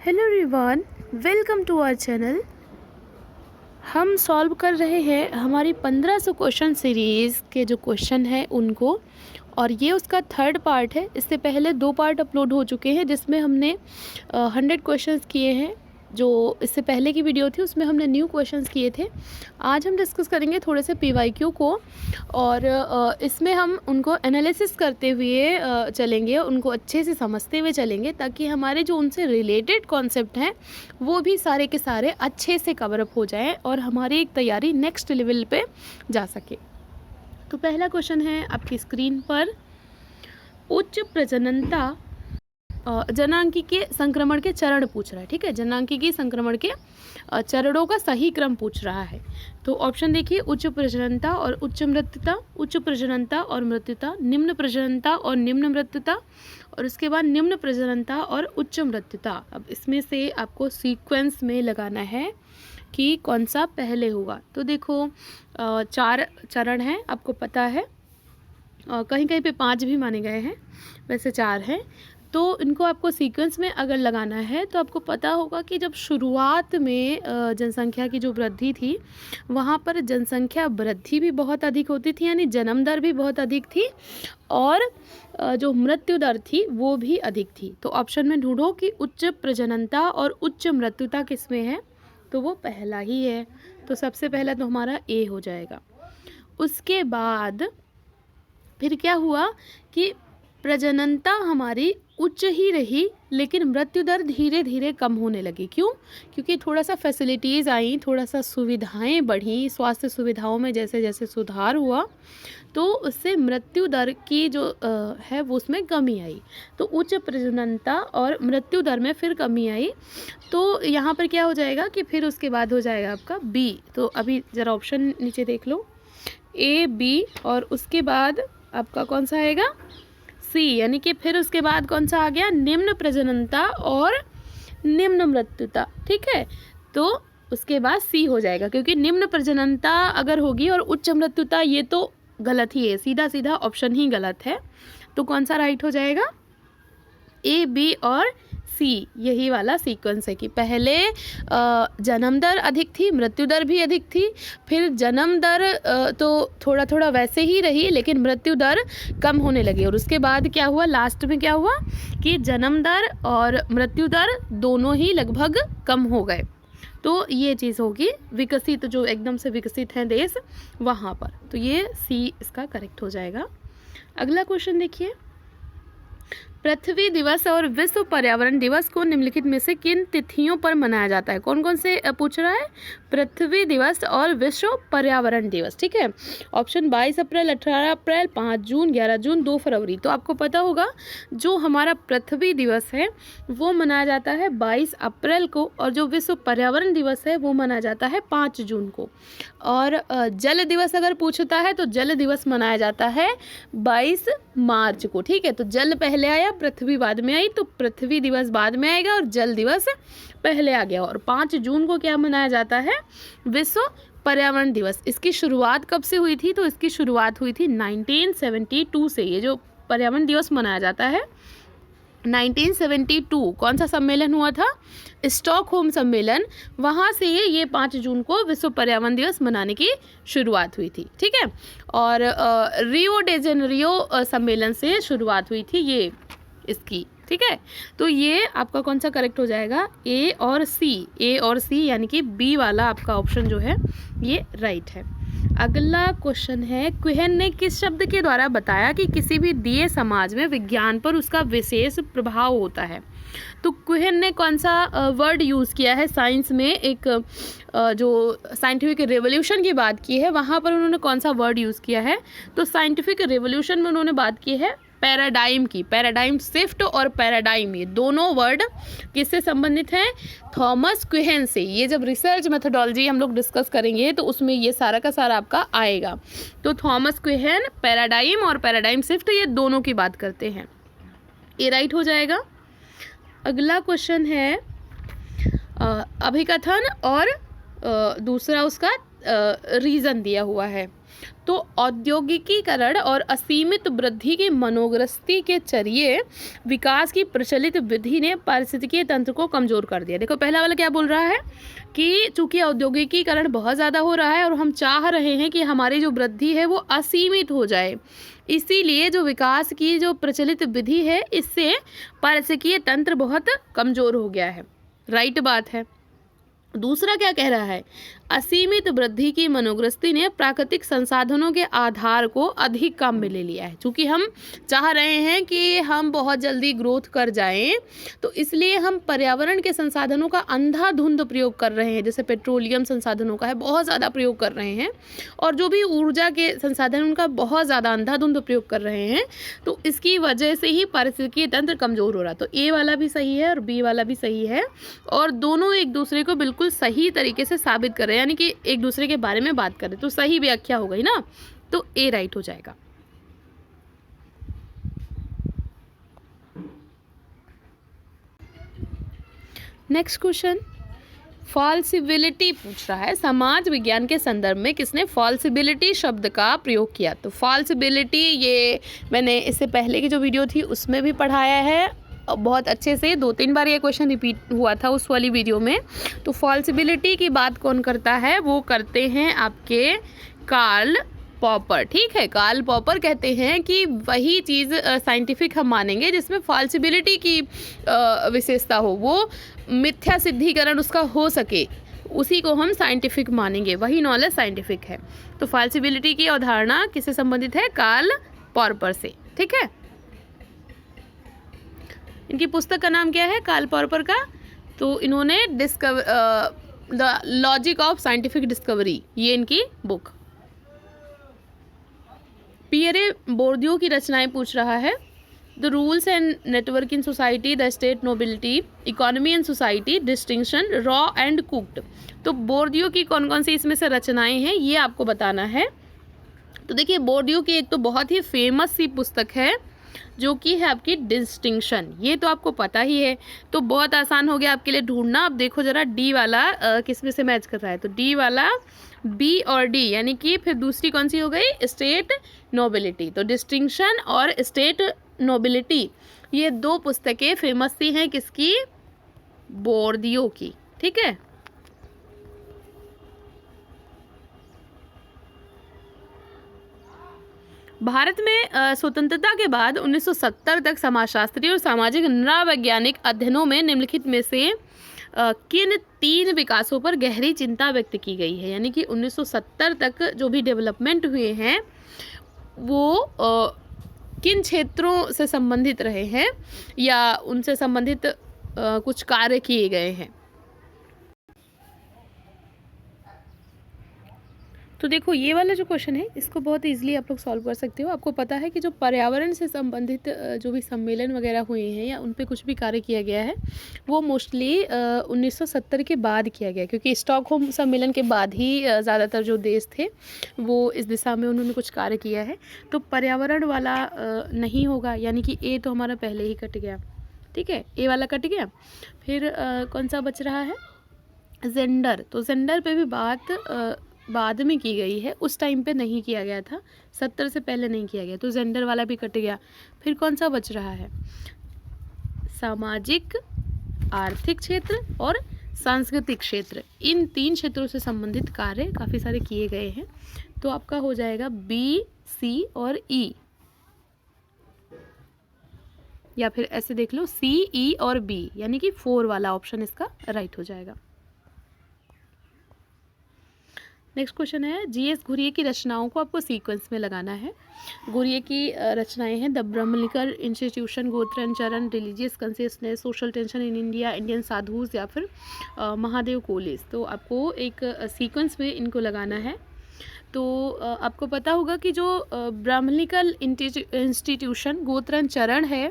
Hello everyone, welcome to our channel. हम solve कर रहे हैं हमारी 1500 क्वेश्चन सीरीज़ के जो क्वेश्चन हैं उनको, और ये उसका थर्ड पार्ट है। इससे पहले 2 पार्ट अपलोड हो चुके हैं जिसमें हमने 100 क्वेश्चंस किए हैं। जो इससे पहले की वीडियो थी उसमें हमने न्यू क्वेश्चंस किए थे। आज हम डिस्कस करेंगे थोड़े से PYQ को, और इसमें हम उनको एनालिसिस करते हुए चलेंगे, उनको अच्छे से समझते हुए चलेंगे, ताकि हमारे जो उनसे रिलेटेड कॉन्सेप्ट हैं वो भी सारे के सारे अच्छे से कवर अप हो जाएं और हमारी एक तैयारी नेक्स्ट लेवल पे जा सके। तो पहला क्वेश्चन है आपकी स्क्रीन पर, उच्च प्रजननता जनांकीय संक्रमण के चरण पूछ रहा है। ठीक है, जनांकीय संक्रमण के चरणों का सही क्रम पूछ रहा है। तो ऑप्शन देखिए, उच्च प्रजननता और उच्च मृत्युता, उच्च प्रजननता और मृत्युता, निम्न प्रजननता और निम्न मृत्युता, और उसके बाद निम्न प्रजननता और उच्च मृत्युता। अब इसमें से आपको सीक्वेंस में लगाना है कि कौन सा पहले होगा। तो देखो 4 चरण हैं, आपको पता है, कहीं कहीं पे 5 भी माने गए हैं, वैसे 4 हैं। तो इनको आपको सीक्वेंस में अगर लगाना है तो आपको पता होगा कि जब शुरुआत में जनसंख्या की जो वृद्धि थी वहाँ पर जनसंख्या वृद्धि भी बहुत अधिक होती थी, यानी जन्म दर भी बहुत अधिक थी, और जो मृत्यु दर थी वो भी अधिक थी। तो ऑप्शन में ढूंढो कि उच्च प्रजननता और उच्च मृत्युता किस में है, तो वो पहला ही है। तो सबसे पहला तो हमारा ए हो जाएगा। उसके बाद फिर क्या हुआ कि प्रजननता हमारी उच्च ही रही, लेकिन मृत्यु दर धीरे धीरे कम होने लगी। क्यों? क्योंकि थोड़ा सा फैसिलिटीज़ आई, थोड़ा सा सुविधाएं बढ़ी, स्वास्थ्य सुविधाओं में जैसे जैसे सुधार हुआ तो उससे मृत्यु दर की जो है वो उसमें कमी आई। तो उच्च प्रजननता और मृत्यु दर में फिर कमी आई। तो यहाँ पर क्या हो जाएगा कि फिर उसके बाद हो जाएगा आपका बी। तो अभी ज़रा ऑप्शन नीचे देख लो, ए, बी, और उसके बाद आपका कौन सा आएगा, सी। यानी कि फिर उसके बाद कौन सा आ गया, निम्न प्रजननता और निम्न मृत्युता। ठीक है, तो उसके बाद सी हो जाएगा, क्योंकि निम्न प्रजननता अगर होगी और उच्च मृत्युता, ये तो गलत ही है, सीधा सीधा ऑप्शन ही गलत है। तो कौन सा राइट हो जाएगा, ए, बी और सी। यही वाला सीक्वेंस है कि पहले जन्म दर अधिक थी, मृत्यु दर भी अधिक थी, फिर जन्म दर तो थोड़ा थोड़ा वैसे ही रही, लेकिन मृत्यु दर कम होने लगी, और उसके बाद क्या हुआ, लास्ट में क्या हुआ कि जन्म दर और मृत्यु दर दोनों ही लगभग कम हो गए। तो ये चीज़ होगी विकसित, जो एकदम से विकसित हैं देश वहाँ पर। तो ये सी इसका करेक्ट हो जाएगा। अगला क्वेश्चन देखिए, पृथ्वी दिवस और विश्व पर्यावरण दिवस को निम्नलिखित में से किन तिथियों पर मनाया जाता है? कौन कौन से पूछ रहा है, पृथ्वी दिवस और विश्व पर्यावरण दिवस। ठीक है, ऑप्शन 22 अप्रैल, 18 अप्रैल, 5 जून, 11 जून, 2 फरवरी। तो आपको पता होगा जो हमारा पृथ्वी दिवस है वो मनाया जाता है 22 अप्रैल को, और जो विश्व पर्यावरण दिवस है वो मनाया जाता है 5 जून को। और जल दिवस अगर पूछता है तो जल दिवस मनाया जाता है 22 मार्च को। ठीक है, तो जल पहले आया, पृथ्वी बाद में आई, तो पृथ्वी दिवस बाद में आएगा और जल दिवस पहले आ गया। और 5 जून को क्या मनाया जाता है, विश्व पर्यावरण दिवस। इसकी शुरुआत कब से हुई थी, तो इसकी शुरुआत हुई थी 1972 से। ये जो पर्यावरण दिवस मनाया जाता है 1972, कौन सा सम्मेलन हुआ था, स्टॉकहोम सम्मेलन, वहाँ से ये 5 जून को विश्व पर्यावरण दिवस मनाने की शुरुआत हुई थी। ठीक है, और रियो डे जेनेरियो सम्मेलन से शुरुआत हुई थी ये इसकी। ठीक है, तो ये आपका कौन सा करेक्ट हो जाएगा, ए और सी। ए और सी यानी कि बी वाला आपका ऑप्शन जो है ये राइट है। अगला क्वेश्चन है, क्वेहन ने किस शब्द के द्वारा बताया कि किसी भी दिए समाज में विज्ञान पर उसका विशेष प्रभाव होता है? तो क्वेहन ने कौन सा वर्ड यूज़ किया है साइंस में, एक जो साइंटिफिक रेवोल्यूशन की बात की है वहाँ पर उन्होंने कौन सा वर्ड यूज़ किया है? तो साइंटिफिक रेवोल्यूशन में उन्होंने बात की है पैराडाइम की। पैराडाइम शिफ्ट और पैराडाइम, ये दोनों वर्ड किससे संबंधित हैं, थॉमस क्वेहन से। ये जब रिसर्च मेथोडोलॉजी हम लोग डिस्कस करेंगे तो उसमें ये सारा का सारा आपका आएगा। तो थॉमस क्वेहन पैराडाइम और पैराडाइम शिफ्ट, ये दोनों की बात करते हैं। ये राइट हो जाएगा। अगला क्वेश्चन है, अभिकथन और दूसरा उसका रीज़न दिया हुआ है। तो औद्योगिकीकरण और असीमित वृद्धि की मनोग्रस्ती के जरिए विकास की प्रचलित विधि ने पारिस्थितिकीय तंत्र को कमजोर कर दिया। देखो पहला वाला क्या बोल रहा है कि चूंकि औद्योगिकीकरण बहुत ज़्यादा हो रहा है और हम चाह रहे हैं कि हमारी जो वृद्धि है वो असीमित हो जाए, इसीलिए जो विकास की जो प्रचलित विधि है इससे पारिस्थितिकीय तंत्र बहुत कमजोर हो गया है। राइट बात है। दूसरा क्या कह रहा है, असीमित वृद्धि की मनोग्रस्ती ने प्राकृतिक संसाधनों के आधार को अधिक काम में ले लिया है। क्योंकि हम चाह रहे हैं कि हम बहुत जल्दी ग्रोथ कर जाएं, तो इसलिए हम पर्यावरण के संसाधनों का अंधाधुंध प्रयोग कर रहे हैं। जैसे पेट्रोलियम संसाधनों का है बहुत ज़्यादा प्रयोग कर रहे हैं, और जो भी ऊर्जा के संसाधन उनका बहुत ज़्यादा अंधाधुंध प्रयोग कर रहे हैं, तो इसकी वजह से ही पारिस्थितिकीय तंत्र कमज़ोर हो रहा। तो ए वाला भी सही है और बी वाला भी सही है, और दोनों एक दूसरे को बिल्कुल सही तरीके से साबित कर रहे हैं, यानी कि एक दूसरे के बारे में बात करें, तो सही व्याख्या हो गई ना, तो ए राइट हो जाएगा। नेक्स्ट क्वेश्चन, फॉल्सिबिलिटी पूछ रहा है, समाज विज्ञान के संदर्भ में किसने फॉल्सिबिलिटी शब्द का प्रयोग किया। तो फॉल्सिबिलिटी ये मैंने इससे पहले की जो वीडियो थी उसमें भी पढ़ाया है बहुत अच्छे से, 2-3 बार ये क्वेश्चन रिपीट हुआ था उस वाली वीडियो में। तो फॉल्सिबिलिटी की बात कौन करता है, वो करते हैं आपके कार्ल पॉपर। ठीक है, कार्ल पॉपर कहते हैं कि वही चीज़ साइंटिफिक हम मानेंगे जिसमें फॉल्सिबिलिटी की विशेषता हो, वो मिथ्या सिद्धिकरण उसका हो सके, उसी को हम साइंटिफिक मानेंगे, वही नॉलेज साइंटिफिक है। तो फॉल्सिबिलिटी की अवधारणा किससे संबंधित है, कार्ल पॉपर से। ठीक है, इनकी पुस्तक का नाम क्या है कार्ल पॉपर का, तो इन्होंने the logic of scientific discovery, ये इनकी बुक। पियरे बोर्दियो की रचनाएं पूछ रहा है, the rules and network in society, the state nobility, economy and society, distinction, raw and cooked. तो बोर्दियो की कौन कौन सी इसमें से रचनाएं हैं ये आपको बताना है। तो देखिए बोर्दियो की एक तो बहुत ही फेमस सी पुस्तक है जो कि है आपकी डिस्टिंक्शन, ये तो आपको पता ही है, तो बहुत आसान हो गया आपके लिए ढूंढना। अब देखो जरा डी वाला किस में से मैच कर रहा है, तो डी वाला बी और डी, यानी कि फिर दूसरी कौन सी हो गई, स्टेट नोबिलिटी। तो डिस्टिंक्शन और स्टेट नोबिलिटी ये दो पुस्तकें फेमस सी हैं किसकी, बोर्दियो की। ठीक है, भारत में स्वतंत्रता के बाद 1970 तक समाजशास्त्रीय और सामाजिक नृवैज्ञानिक अध्ययनों में निम्नलिखित में से किन 3 विकासों पर गहरी चिंता व्यक्त की गई है। यानी कि 1970 तक जो भी डेवलपमेंट हुए हैं वो किन क्षेत्रों से संबंधित रहे हैं या उनसे संबंधित कुछ कार्य किए गए हैं। तो देखो ये वाला जो क्वेश्चन है इसको बहुत इजीली आप लोग सॉल्व कर सकते हो। आपको पता है कि जो पर्यावरण से संबंधित जो भी सम्मेलन वगैरह हुए हैं या उन पे कुछ भी कार्य किया गया है वो मोस्टली 1970 के बाद किया गया, क्योंकि स्टॉकहोम सम्मेलन के बाद ही ज़्यादातर जो देश थे वो इस दिशा में उन्होंने कुछ कार्य किया है। तो पर्यावरण वाला नहीं होगा, यानी कि ए तो हमारा पहले ही कट गया। ठीक है, ए वाला कट गया। फिर कौन सा बच रहा है, जेंडर। तो जेंडर पे भी बात बाद में की गई है, उस टाइम पे नहीं किया गया था, 70 से पहले नहीं किया गया, तो जेंडर वाला भी कट गया। फिर कौन सा बच रहा है, सामाजिक, आर्थिक क्षेत्र और सांस्कृतिक क्षेत्र। इन 3 क्षेत्रों से संबंधित कार्य काफ़ी सारे किए गए हैं। तो आपका हो जाएगा बी, सी और ई, या फिर ऐसे देख लो सी, ई और बी, यानी कि 4 वाला ऑप्शन इसका राइट हो जाएगा। नेक्स्ट क्वेश्चन है, जीएस घुरिये की रचनाओं को आपको सीक्वेंस में लगाना है। घुरिये की रचनाएं हैं द ब्रह्मलिकर इंस्टीट्यूशन, गोत्र एंड चरण, religious consciousness, social tension in India, Indian sadhus, या फिर महादेव कोलिस। तो आपको एक सीक्वेंस में इनको लगाना है। तो आपको पता होगा कि जो ब्रह्मलिकर इंस्टीट्यूशन, गोत्र एंड चरण है,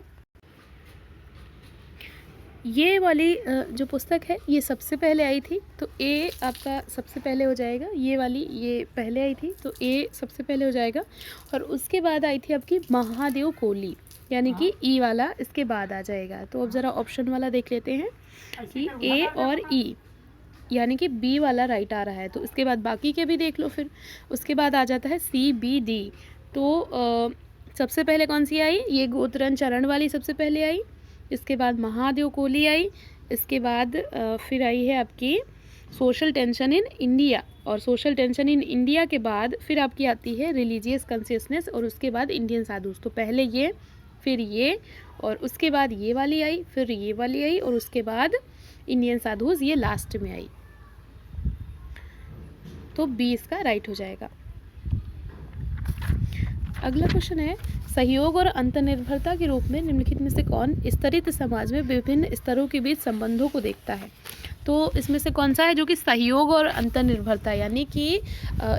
ये वाली जो पुस्तक है ये सबसे पहले आई थी, तो ए आपका सबसे पहले हो जाएगा। ये वाली ये पहले आई थी, तो ए सबसे पहले हो जाएगा। और उसके बाद आई थी आपकी महादेव कोली, यानी कि ई वाला इसके बाद आ जाएगा। तो अब ज़रा ऑप्शन वाला देख लेते हैं कि ए और ई, यानी कि बी वाला राइट आ रहा है। तो इसके बाद बाकी के भी देख लो फिर। उसके बाद आ जाता है सी बी डी। तो सबसे पहले कौन सी आई, ये गोत्रन चरण वाली सबसे पहले आई, इसके बाद महादेव कोहली आई, इसके बाद फिर आई है आपकी सोशल टेंशन इन इंडिया, और सोशल टेंशन इन इंडिया के बाद फिर आपकी आती है रिलीजियस कॉन्शियसनेस, और उसके बाद इंडियन साधुस। तो पहले ये, फिर ये, और उसके बाद ये वाली आई, फिर ये वाली आई, और उसके बाद इंडियन साधुस ये लास्ट में आई। तो बी इसका राइट हो जाएगा। अगला क्वेश्चन है, सहयोग और अंतर्निर्भरता के रूप में निम्नलिखित में से कौन स्तरित समाज में विभिन्न स्तरों के बीच संबंधों को देखता है। तो इसमें से कौन सा है जो कि सहयोग और अंतर्निर्भरता, यानी कि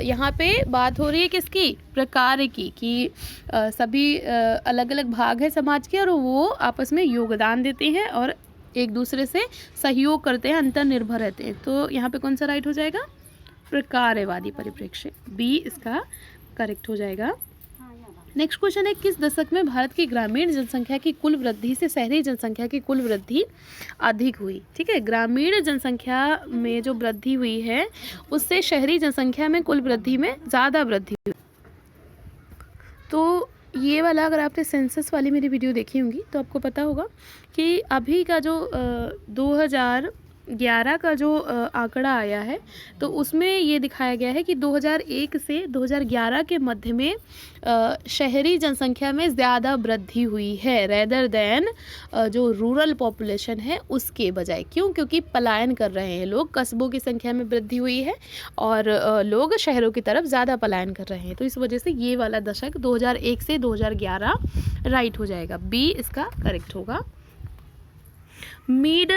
यहाँ पे बात हो रही है किसकी, प्रकार की, कि सभी अलग अलग भाग है समाज के और वो आपस में योगदान देते हैं और एक दूसरे से सहयोग करते हैं, अंतर्निर्भर रहते हैं। तो यहाँ पे कौन सा राइट हो जाएगा, प्रकारवादी परिप्रेक्ष्य, बी इसका करेक्ट हो जाएगा। नेक्स्ट क्वेश्चन है, किस दशक में भारत की ग्रामीण जनसंख्या की कुल वृद्धि से शहरी जनसंख्या की कुल वृद्धि अधिक हुई। ठीक है, ग्रामीण जनसंख्या में जो वृद्धि हुई है उससे शहरी जनसंख्या में कुल वृद्धि में ज़्यादा वृद्धि हुई। तो ये वाला अगर आपने सेंसस वाली मेरी वीडियो देखी होंगी तो आपको पता होगा कि अभी का जो 2011 का जो आंकड़ा आया है तो उसमें ये दिखाया गया है कि 2001 से 2011 के मध्य में शहरी जनसंख्या में ज़्यादा वृद्धि हुई है रेदर देन जो रूरल पॉपुलेशन है उसके बजाय। क्यों? क्योंकि पलायन कर रहे हैं लोग, कस्बों की संख्या में वृद्धि हुई है और लोग शहरों की तरफ ज़्यादा पलायन कर रहे हैं। तो इस वजह से ये वाला दशक 2001 से 2011 राइट हो जाएगा, बी इसका करेक्ट होगा। Mead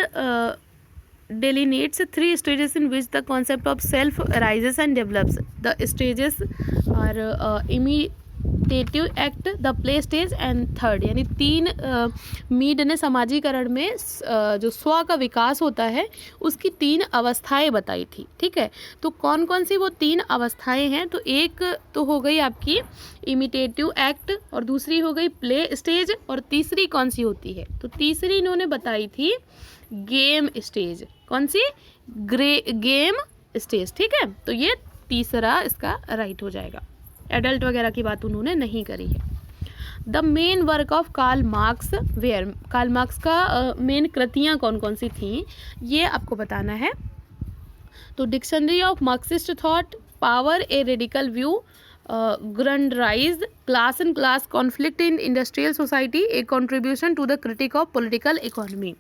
delineates 3 stages in which the concept of self arises and develops. The stages are imitative act, the play stage and third, यानी 3 मीड ने समाजीकरण में जो स्व का विकास होता है उसकी 3 अवस्थाएं बताई थी। ठीक है, तो कौन कौन सी वो 3 अवस्थाएं हैं? तो एक तो हो गई आपकी इमिटेटिव एक्ट, और दूसरी हो गई प्ले स्टेज, और तीसरी कौन सी होती है? तो तीसरी इन्होंने बताई थी गेम स्टेज। कौन सी? Game stage. ठीक है, तो ये तीसरा इसका राइट हो जाएगा। एडल्ट वगैरह की बात उन्होंने नहीं करी है। The main work of Karl Marx were, Karl Marx का मेन कृतियाँ कौन कौन सी थी ये आपको बताना है। तो dictionary of Marxist thought, power a radical view, Grundrisse, class and class conflict in industrial society, a contribution to the critique of political economy.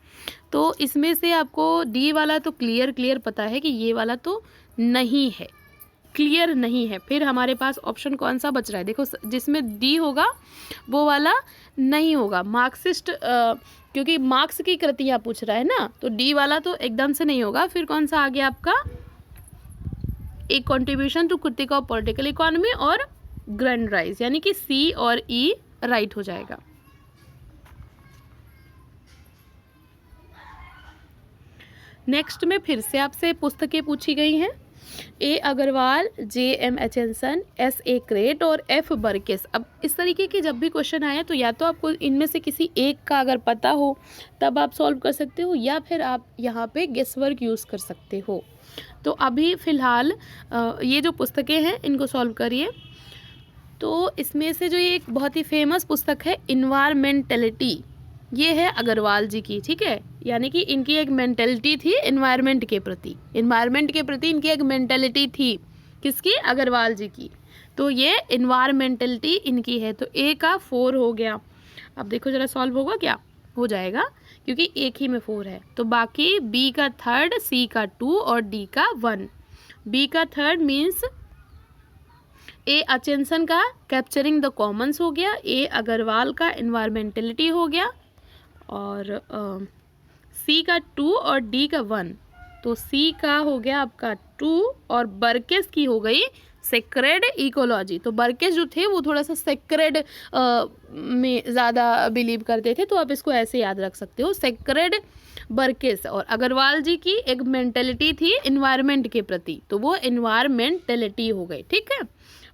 तो इसमें से आपको डी वाला तो क्लियर पता है कि ये वाला तो नहीं है, क्लियर नहीं है। फिर हमारे पास ऑप्शन कौन सा बच रहा है? देखो, जिसमें डी होगा वो वाला नहीं होगा मार्क्सिस्ट, क्योंकि मार्क्स की कृतियाँ पूछ रहा है ना, तो डी वाला तो एकदम से नहीं होगा। फिर कौन सा आ गया आपका? एक contribution to critique of political economy और ग्रैंडराइज, यानी कि सी और ई राइट हो जाएगा। नेक्स्ट में फिर से आपसे पुस्तकें पूछी गई हैं। ए अग्रवाल, जे एम एचेंसन, एस ए क्रेट और एफ बर्केस। अब इस तरीके के जब भी क्वेश्चन आए तो या तो आपको इनमें से किसी एक का अगर पता हो तब आप सॉल्व कर सकते हो, या फिर आप यहाँ पे गेस वर्क यूज़ कर सकते हो। तो अभी फ़िलहाल ये जो पुस्तकें हैं इनको सॉल्व करिए। तो इसमें से जो ये एक बहुत ही फेमस पुस्तक है इन्वायरमेंटलिटी, ये है अग्रवाल जी की। ठीक है, यानी कि इनकी एक मेंटेलिटी थी इन्वायरमेंट के प्रति, इनकी एक मेंटेलिटी थी। किसकी? अग्रवाल जी की। तो ये इन्वायरमेंटलिटी इनकी है। तो ए का 4 हो गया। अब देखो जरा सॉल्व होगा क्या? हो जाएगा, क्योंकि एक ही में 4 है। तो बाकी बी का 3rd, सी का 2 और डी का 1। बी का 3rd मीन्स ए अचेंसन का कैप्चरिंग द कॉमन्स हो गया, ए अग्रवाल का इन्वायरमेंटलिटी हो गया, और सी का 2 और डी का 1। तो सी का हो गया आपका 2 और बर्केस की हो गई सेक्रेड इकोलॉजी। तो बर्केस जो थे वो थोड़ा सा सेक्रेड में ज़्यादा बिलीव करते थे, तो आप इसको ऐसे याद रख सकते हो, सेक्रेड बर्केस। और अग्रवाल जी की एक मेंटेलिटी थी इन्वायरमेंट के प्रति, तो वो इन्वायरमेंटलिटी हो गई। ठीक है,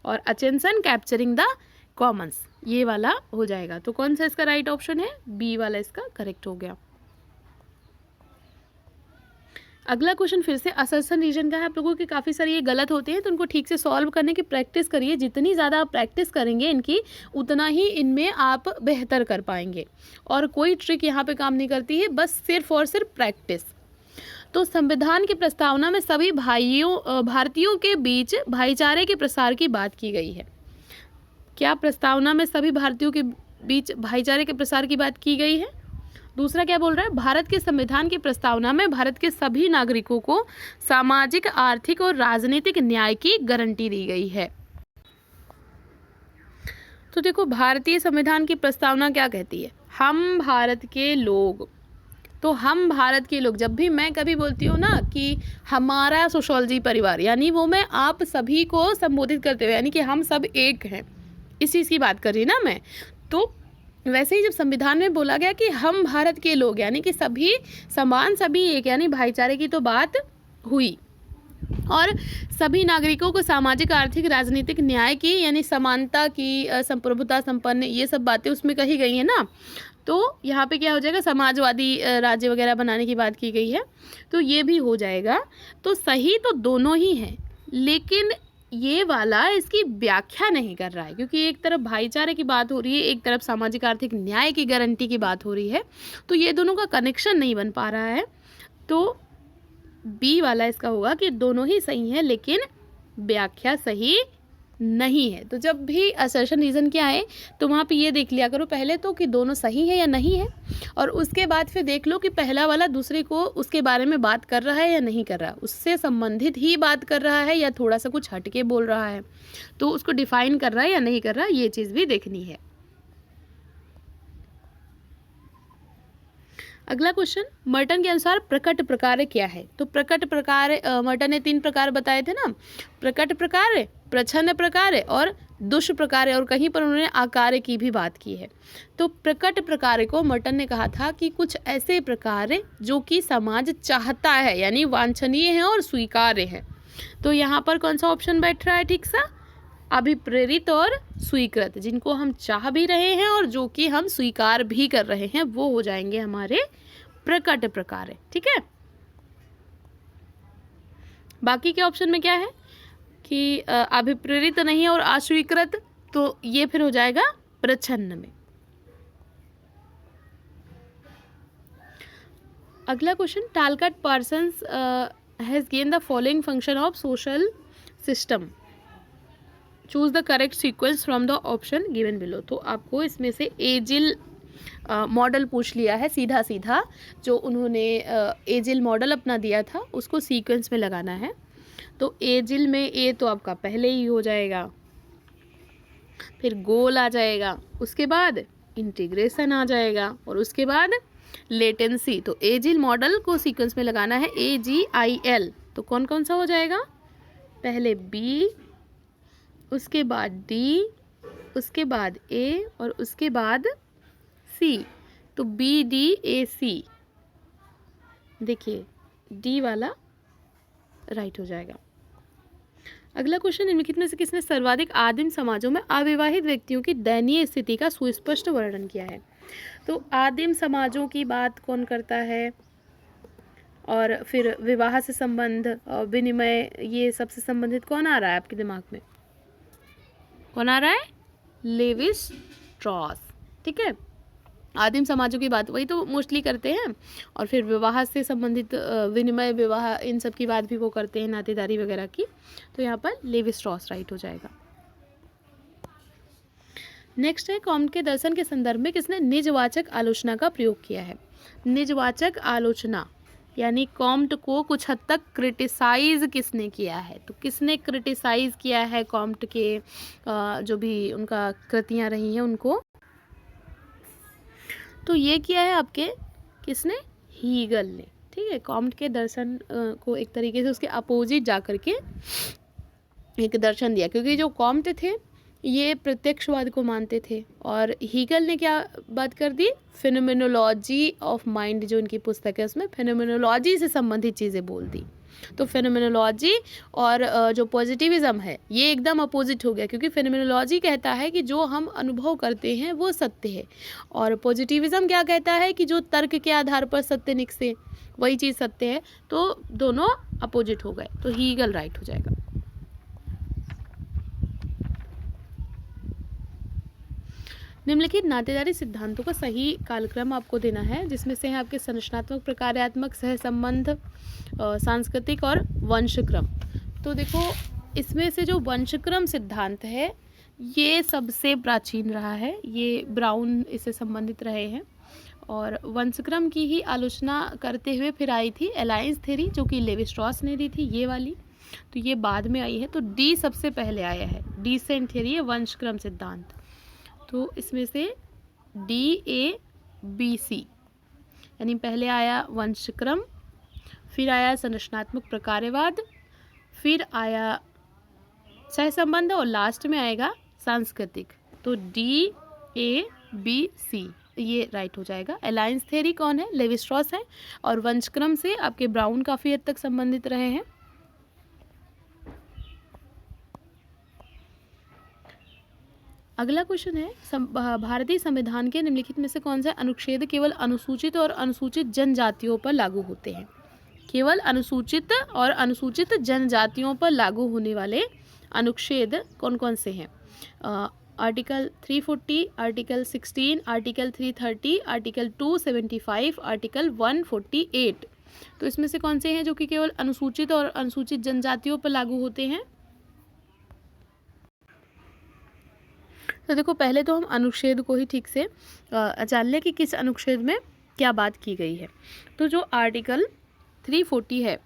और अचेंसन कैप्चरिंग द कॉमन्स, ये वाला हो जाएगा। तो कौन सा इसका राइट ऑप्शन है? बी वाला इसका करेक्ट हो गया। अगला क्वेश्चन फिर से असर्शन रीजन का है। आप लोगों के काफ़ी सारे ये गलत होते हैं, तो उनको ठीक से सॉल्व करने की प्रैक्टिस करिए। जितनी ज़्यादा आप प्रैक्टिस करेंगे इनकी, उतना ही इनमें आप बेहतर कर पाएंगे। और कोई ट्रिक यहाँ पे काम नहीं करती है, बस सिर्फ और सिर्फ प्रैक्टिस। तो संविधान की प्रस्तावना में सभी भारतीयों के बीच भाईचारे के प्रसार की बात की गई है। क्या प्रस्तावना में सभी भारतीयों के बीच भाईचारे के प्रसार की बात की गई है? दूसरा क्या बोल रहा है? भारत के संविधान की प्रस्तावना में भारत के सभी नागरिकों को सामाजिक, आर्थिक और राजनीतिक न्याय की गारंटी दी गई है। तो देखो, भारतीय संविधान की प्रस्तावना क्या कहती है? हम भारत के लोग। तो हम भारत के लोग, जब भी मैं कभी बोलती हूँ ना कि हमारा सोशोलॉजी परिवार, यानी वो मैं आप सभी को संबोधित करते हुए, यानी कि हम सब एक हैं, इस चीज़ की बात कर रही ना मैं। तो वैसे ही जब संविधान में बोला गया कि हम भारत के लोग, यानी कि सभी समान, सभी एक, यानी भाईचारे की तो बात हुई। और सभी नागरिकों को सामाजिक, आर्थिक, राजनीतिक न्याय की, यानी समानता की, संप्रभुता संपन्न, ये सब बातें उसमें कही गई है ना। तो यहाँ पे क्या हो जाएगा? समाजवादी राज्य वगैरह बनाने की बात की गई है, तो ये भी हो जाएगा। तो सही तो दोनों ही हैं, लेकिन ये वाला इसकी व्याख्या नहीं कर रहा है, क्योंकि एक तरफ भाईचारे की बात हो रही है, एक तरफ सामाजिक आर्थिक न्याय की गारंटी की बात हो रही है, तो ये दोनों का कनेक्शन नहीं बन पा रहा है। तो बी वाला इसका होगा कि दोनों ही सही है, लेकिन व्याख्या सही नहीं है। तो जब भी असर्शन रीज़न क्या है, तो वहाँ पे ये देख लिया करो पहले तो कि दोनों सही है या नहीं है, और उसके बाद फिर देख लो कि पहला वाला दूसरे को उसके बारे में बात कर रहा है या नहीं कर रहा, उससे संबंधित ही बात कर रहा है या थोड़ा सा कुछ हटके बोल रहा है, तो उसको डिफाइन कर रहा है या नहीं कर रहा, ये चीज़ भी देखनी है। अगला क्वेश्चन, मर्टन के अनुसार प्रकट प्रकार क्या है? तो प्रकट प्रकार, मर्टन ने 3 प्रकार बताए थे ना, प्रकट प्रकार, प्रच्छन्न प्रकार और दुष्प्रकार, और कहीं पर उन्होंने आकार की भी बात की है। तो प्रकट प्रकार को मर्टन ने कहा था कि कुछ ऐसे प्रकार जो कि समाज चाहता है, यानी वांछनीय है और स्वीकार्य है। तो यहाँ पर कौन सा ऑप्शन बैठ रहा है ठीक सा? अभिप्रेरित और स्वीकृत, जिनको हम चाह भी रहे हैं और जो कि हम स्वीकार भी कर रहे हैं, वो हो जाएंगे हमारे प्रकट प्रकार। ठीक है, बाकी के ऑप्शन में क्या है कि अभिप्रेरित नहीं और अस्वीकृत, तो ये फिर हो जाएगा प्रच्छन्न में। अगला question, Talcott Parsons has gain the following function of social system, choose the correct sequence from the option given below. तो आपको इसमें से एजिल मॉडल पूछ लिया है, सीधा सीधा जो उन्होंने एजिल मॉडल अपना दिया था उसको सीक्वेंस में लगाना है। तो एजिल में ए तो आपका पहले ही हो जाएगा, फिर गोल आ जाएगा, उसके बाद इंटीग्रेशन आ जाएगा, और उसके बाद लेटेंसी। तो एजिल मॉडल को सीक्वेंस में लगाना है AGIL। तो कौन कौन सा हो जाएगा? पहले B, उसके बाद D, उसके बाद A और उसके बाद C। तो BDAC, देखिए D वाला राइट हो जाएगा। अगला क्वेश्चन, इनमें कितने से किसने सर्वाधिक आदिम समाजों में अविवाहित व्यक्तियों की दयनीय स्थिति का सुस्पष्ट वर्णन किया है? तो आदिम समाजों की बात कौन करता है, और फिर विवाह से संबंध और विनिमय, ये सबसे संबंधित कौन आ रहा है आपके दिमाग में? कौन आ रहा है? Levi Strauss. ठीक है, आदिम समाजों की बात वही तो मोस्टली करते हैं, और फिर विवाह से संबंधित विनिमय, विवाह, इन सब की बात भी वो करते हैं, नातेदारी वगैरह की। तो यहाँ पर लेवी स्ट्रॉस राइट हो जाएगा। नेक्स्ट है, कॉम्ट के दर्शन के संदर्भ में किसने निजवाचक आलोचना का प्रयोग किया है? निजवाचक आलोचना यानी कॉम्ट को कुछ हद तक क्रिटिसाइज किसने किया है? तो किसने क्रिटिसाइज किया है कॉम्ट के जो भी उनका कृतियाँ रही हैं उनको? तो ये किया है आपके किसने? हीगल ने। ठीक है, कॉम्ट के दर्शन को एक तरीके से उसके अपोजिट जा करके एक दर्शन दिया, क्योंकि जो कॉम्ट थे ये प्रत्यक्षवाद को मानते थे, और हीगल ने क्या बात कर दी? फिनोमेनोलॉजी ऑफ माइंड, जो उनकी पुस्तक है उसमें फिनोमेनोलॉजी से संबंधित चीज़ें बोल दी। तो फेनोमेनोलॉजी और जो पॉजिटिविज्म है ये एकदम अपोजिट हो गया, क्योंकि फेनोमेनोलॉजी कहता है कि जो हम अनुभव करते हैं वो सत्य है, और पॉजिटिविज्म क्या कहता है कि जो तर्क के आधार पर सत्य निकसे वही चीज़ सत्य है। तो दोनों अपोजिट हो गए, तो हीगल राइट हो जाएगा। निम्नलिखित नातेदारी सिद्धांतों का सही कालक्रम आपको देना है, जिसमें से है आपके संरचनात्मक, प्रकार्यात्मक, सहसंबंध, सांस्कृतिक और वंशक्रम। तो देखो इसमें से जो वंशक्रम सिद्धांत है ये सबसे प्राचीन रहा है, ये ब्राउन इससे संबंधित रहे हैं, और वंशक्रम की ही आलोचना करते हुए फिर आई थी अलायंस थ्योरी, जो कि लेवी स्ट्रॉस ने दी थी ये वाली, तो ये बाद में आई है। तो डी सबसे पहले आया है, डीसेंट थ्योरी है वंशक्रम सिद्धांत। तो इसमें से DABC यानी पहले आया वंशक्रम, फिर आया संरचनात्मक प्रकार्यवाद, फिर आया सहसंबंध और लास्ट में आएगा सांस्कृतिक। तो DABC ये राइट हो जाएगा। अलायंस थ्योरी कौन है? लेवी स्ट्रॉस है, और वंशक्रम से आपके ब्राउन काफ़ी हद तक संबंधित रहे हैं। अगला क्वेश्चन है, भारतीय संविधान के निम्नलिखित में से कौन सा अनुच्छेद केवल अनुसूचित और अनुसूचित जनजातियों पर लागू होते हैं? केवल अनुसूचित और अनुसूचित जनजातियों पर लागू होने वाले अनुच्छेद कौन कौन से हैं? Article 340, article 16, article 330, article 275, article 148। तो इसमें से कौन से हैं जो कि केवल अनुसूचित और अनुसूचित जनजातियों पर लागू होते हैं? तो देखो पहले तो हम अनुच्छेद को ही ठीक से जान लें कि किस अनुच्छेद में क्या बात की गई है। तो जो आर्टिकल 340 है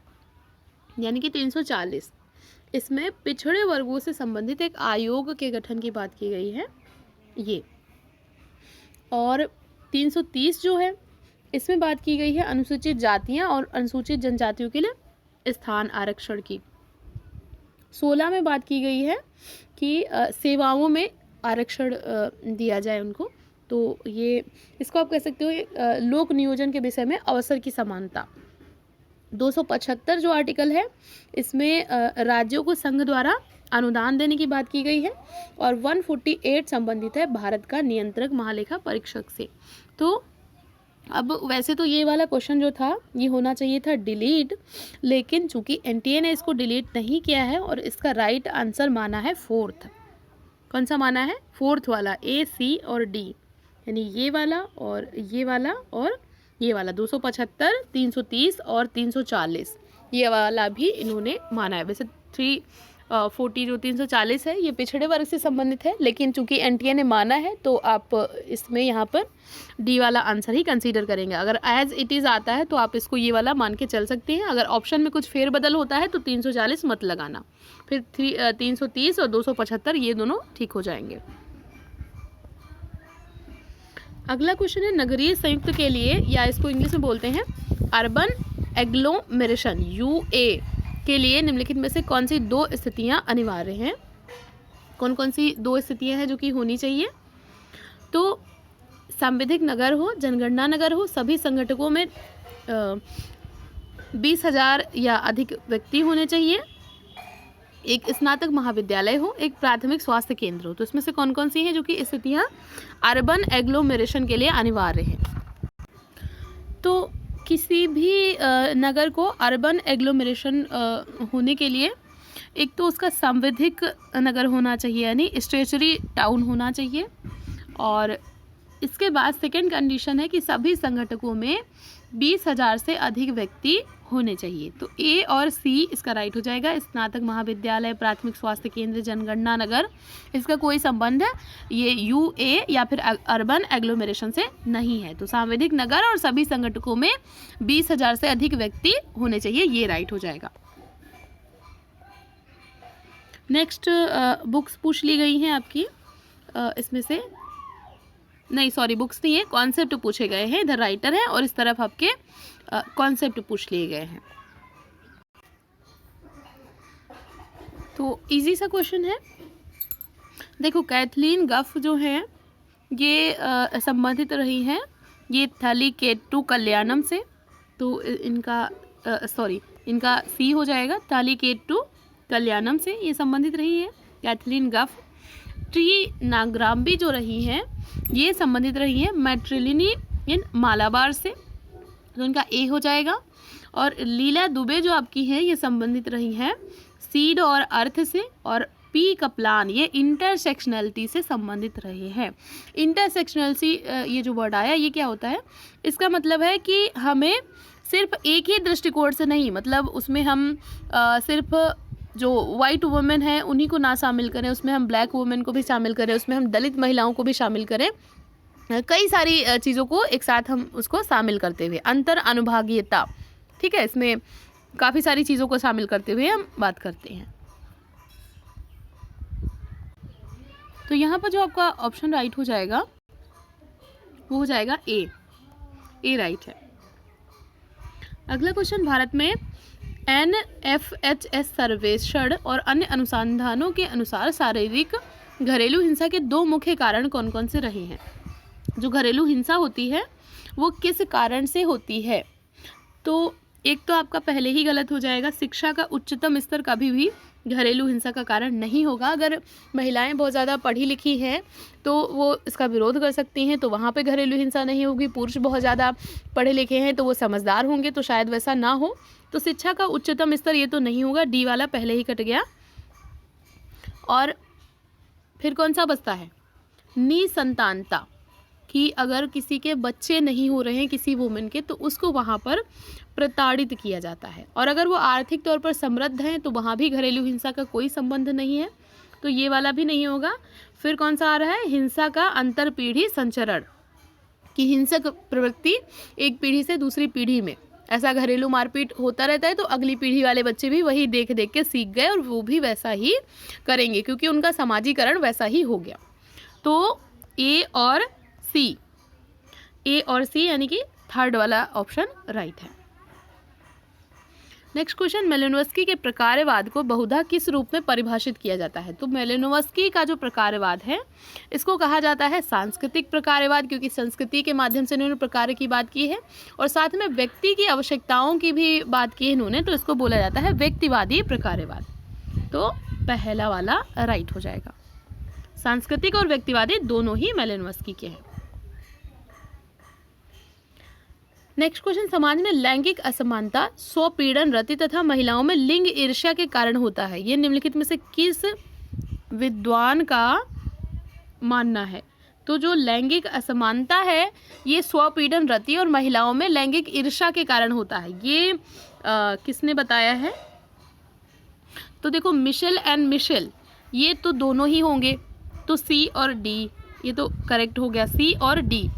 यानी कि 340, इसमें पिछड़े वर्गों से संबंधित एक आयोग के गठन की बात की गई है ये। और 330 जो है इसमें बात की गई है अनुसूचित जातियां और अनुसूचित जनजातियों के लिए स्थान आरक्षण की। 16 में बात की गई है कि सेवाओं में आरक्षण दिया जाए उनको। तो ये इसको आप कह सकते हो लोक नियोजन के विषय में अवसर की समानता। 275 जो आर्टिकल है इसमें राज्यों को संघ द्वारा अनुदान देने की बात की गई है, और 148 संबंधित है भारत का नियंत्रक महालेखा परीक्षक से। तो अब वैसे तो ये वाला क्वेश्चन जो था ये होना चाहिए था डिलीट, लेकिन चूंकि एनटीए ने इसको डिलीट नहीं किया है और इसका राइट आंसर माना है फोर्थ। कौन सा माना है? फोर्थ वाला, A, C और D, यानी ये वाला और ये वाला और ये वाला 275, 330 और 340 ये वाला भी इन्होंने माना है। वैसे 340 जो 340 है ये पिछड़े वर्ग से संबंधित है, लेकिन चूंकि एनटीए ने माना है तो आप इसमें यहाँ पर डी वाला आंसर ही कंसीडर करेंगे। अगर एज इट इज़ आता है तो आप इसको ये वाला मान के चल सकते हैं। अगर ऑप्शन में कुछ फेरबदल होता है तो 340 मत लगाना, फिर 330 और 275 ये दोनों ठीक हो जाएंगे। अगला क्वेश्चन है, नगरीय संयुक्त के लिए, या इसको इंग्लिश में बोलते हैं अर्बन एग्लोमेरेशन UA के लिए निम्नलिखित में से कौन सी 2 स्थितियां अनिवार्य हैं? कौन कौन सी 2 स्थितियां हैं जो कि होनी चाहिए? तो सांविधिक नगर हो, जनगणना नगर हो, सभी संगठकों में 20,000 या अधिक व्यक्ति होने चाहिए, एक स्नातक महाविद्यालय हो, एक प्राथमिक स्वास्थ्य केंद्र हो। तो इसमें से कौन कौन सी हैं जो कि स्थितियां अर्बन एग्लोमेरेशन के लिए अनिवार्य हैं? तो किसी भी नगर को अर्बन एग्लोमेरेशन होने के लिए एक तो उसका सांविधिक नगर होना चाहिए यानी स्टेचुरी टाउन होना चाहिए, और इसके बाद सेकेंड कंडीशन है कि सभी संगठकों में 20,000 से अधिक व्यक्ति होने चाहिए। तो A और C इसका राइट हो जाएगा। स्नातक महाविद्यालय, प्राथमिक स्वास्थ्य केंद्र, जनगणना नगर, इसका कोई संबंध ये UA या फिर अर्बन एग्लोमेरेशन से नहीं है। तो सांविधिक नगर और सभी संगठकों में 20,000 से अधिक व्यक्ति होने चाहिए, ये राइट हो जाएगा। नेक्स्ट बुक्स पूछ ली गई हैं आपकी, इसमें से नहीं, सॉरी बुक्स नहीं है, कॉन्सेप्ट पूछे गए हैं। इधर राइटर है और इस तरफ आपके कॉन्सेप्ट पूछ लिए गए हैं। तो इजी सा क्वेश्चन है। देखो कैथलीन गफ जो हैं ये संबंधित रही हैं ये थलीकेट्टू कल्याणम से। तो इनका सॉरी इनका सी हो जाएगा। तालिकेट्टू कल्याणम से ये संबंधित रही है। कैथलीन गफ ट्री नाग्राम्बी जो रही हैं ये संबंधित रही है मैट्रिलिनी इन मालाबार से, तो इनका ए हो जाएगा। और लीला दुबे जो आपकी है ये संबंधित रही हैं सीड और अर्थ से। और पी कपलान ये इंटरसेक्शनलिटी से संबंधित रहे हैं। इंटरसेक्शनलिटी ये जो वर्ड आया ये क्या होता है, इसका मतलब है कि हमें सिर्फ एक ही दृष्टिकोण से नहीं, मतलब उसमें हम सिर्फ जो वाइट वुमेन है उन्हीं को ना शामिल करें, उसमें हम ब्लैक वुमेन को भी शामिल करें, उसमें हम दलित महिलाओं को भी शामिल करें, कई सारी चीज़ों को एक साथ हम उसको शामिल करते हुए अंतर अनुभागीयता, ठीक है, इसमें काफ़ी सारी चीज़ों को शामिल करते हुए हम बात करते हैं। तो यहाँ पर जो आपका ऑप्शन राइट हो जाएगा वो हो जाएगा ए राइट है। अगला क्वेश्चन, भारत में NFHS सर्वेक्षण और अन्य अनुसंधानों के अनुसार शारीरिक घरेलू हिंसा के 2 मुख्य कारण कौन कौन से रहे हैं। जो घरेलू हिंसा होती है वो किस कारण से होती है, तो एक तो आपका पहले ही गलत हो जाएगा, शिक्षा का उच्चतम स्तर कभी भी घरेलू हिंसा का कारण नहीं होगा। अगर महिलाएं बहुत ज़्यादा पढ़ी लिखी हैं तो वो इसका विरोध कर सकती हैं, तो वहाँ पे घरेलू हिंसा नहीं होगी। पुरुष बहुत ज़्यादा पढ़े लिखे हैं तो वो समझदार होंगे, तो शायद वैसा ना हो। तो शिक्षा का उच्चतम स्तर ये तो नहीं होगा, डी वाला पहले ही कट गया। और फिर कौन सा बचता है, निसंतानता, कि अगर किसी के बच्चे नहीं हो रहे हैं किसी वुमेन के तो उसको वहाँ पर प्रताड़ित किया जाता है। और अगर वो आर्थिक तौर पर समृद्ध हैं तो वहाँ भी घरेलू हिंसा का कोई संबंध नहीं है, तो ये वाला भी नहीं होगा। फिर कौन सा आ रहा है, हिंसा का अंतर पीढ़ी संचरण, कि हिंसक प्रवृत्ति एक पीढ़ी से दूसरी पीढ़ी में, ऐसा घरेलू मारपीट होता रहता है तो अगली पीढ़ी वाले बच्चे भी वही देख देख के सीख गए और वो भी वैसा ही करेंगे क्योंकि उनका समाजीकरण वैसा ही हो गया। तो ए और सी यानी कि थर्ड वाला ऑप्शन राइट है। नेक्स्ट क्वेश्चन, मेलिनोव्स्की के प्रकारवाद को बहुधा किस रूप में परिभाषित किया जाता है। तो मेलिनोव्स्की का जो प्रकारवाद है इसको कहा जाता है सांस्कृतिक प्रकारवाद, क्योंकि संस्कृति के माध्यम से इन्होंने प्रकार की बात की है और साथ में व्यक्ति की आवश्यकताओं की भी बात की है इन्होंने, तो इसको बोला जाता है व्यक्तिवादी प्रकारवाद। तो पहला वाला राइट हो जाएगा। सांस्कृतिक और व्यक्तिवादी दोनों ही मेलिनोव्स्की के हैं। नेक्स्ट क्वेश्चन, समाज में लैंगिक असमानता स्वपीड़न रति तथा महिलाओं में लिंग ईर्ष्या के कारण होता है, ये निम्नलिखित में से किस विद्वान का मानना है। तो जो लैंगिक असमानता है ये स्वपीड़न रति और महिलाओं में लैंगिक ईर्ष्या के कारण होता है, ये किसने बताया है। तो देखो मिशेल एंड मिशेल ये तो दोनों ही होंगे, तो सी और डी ये तो करेक्ट हो गया, सी और डी।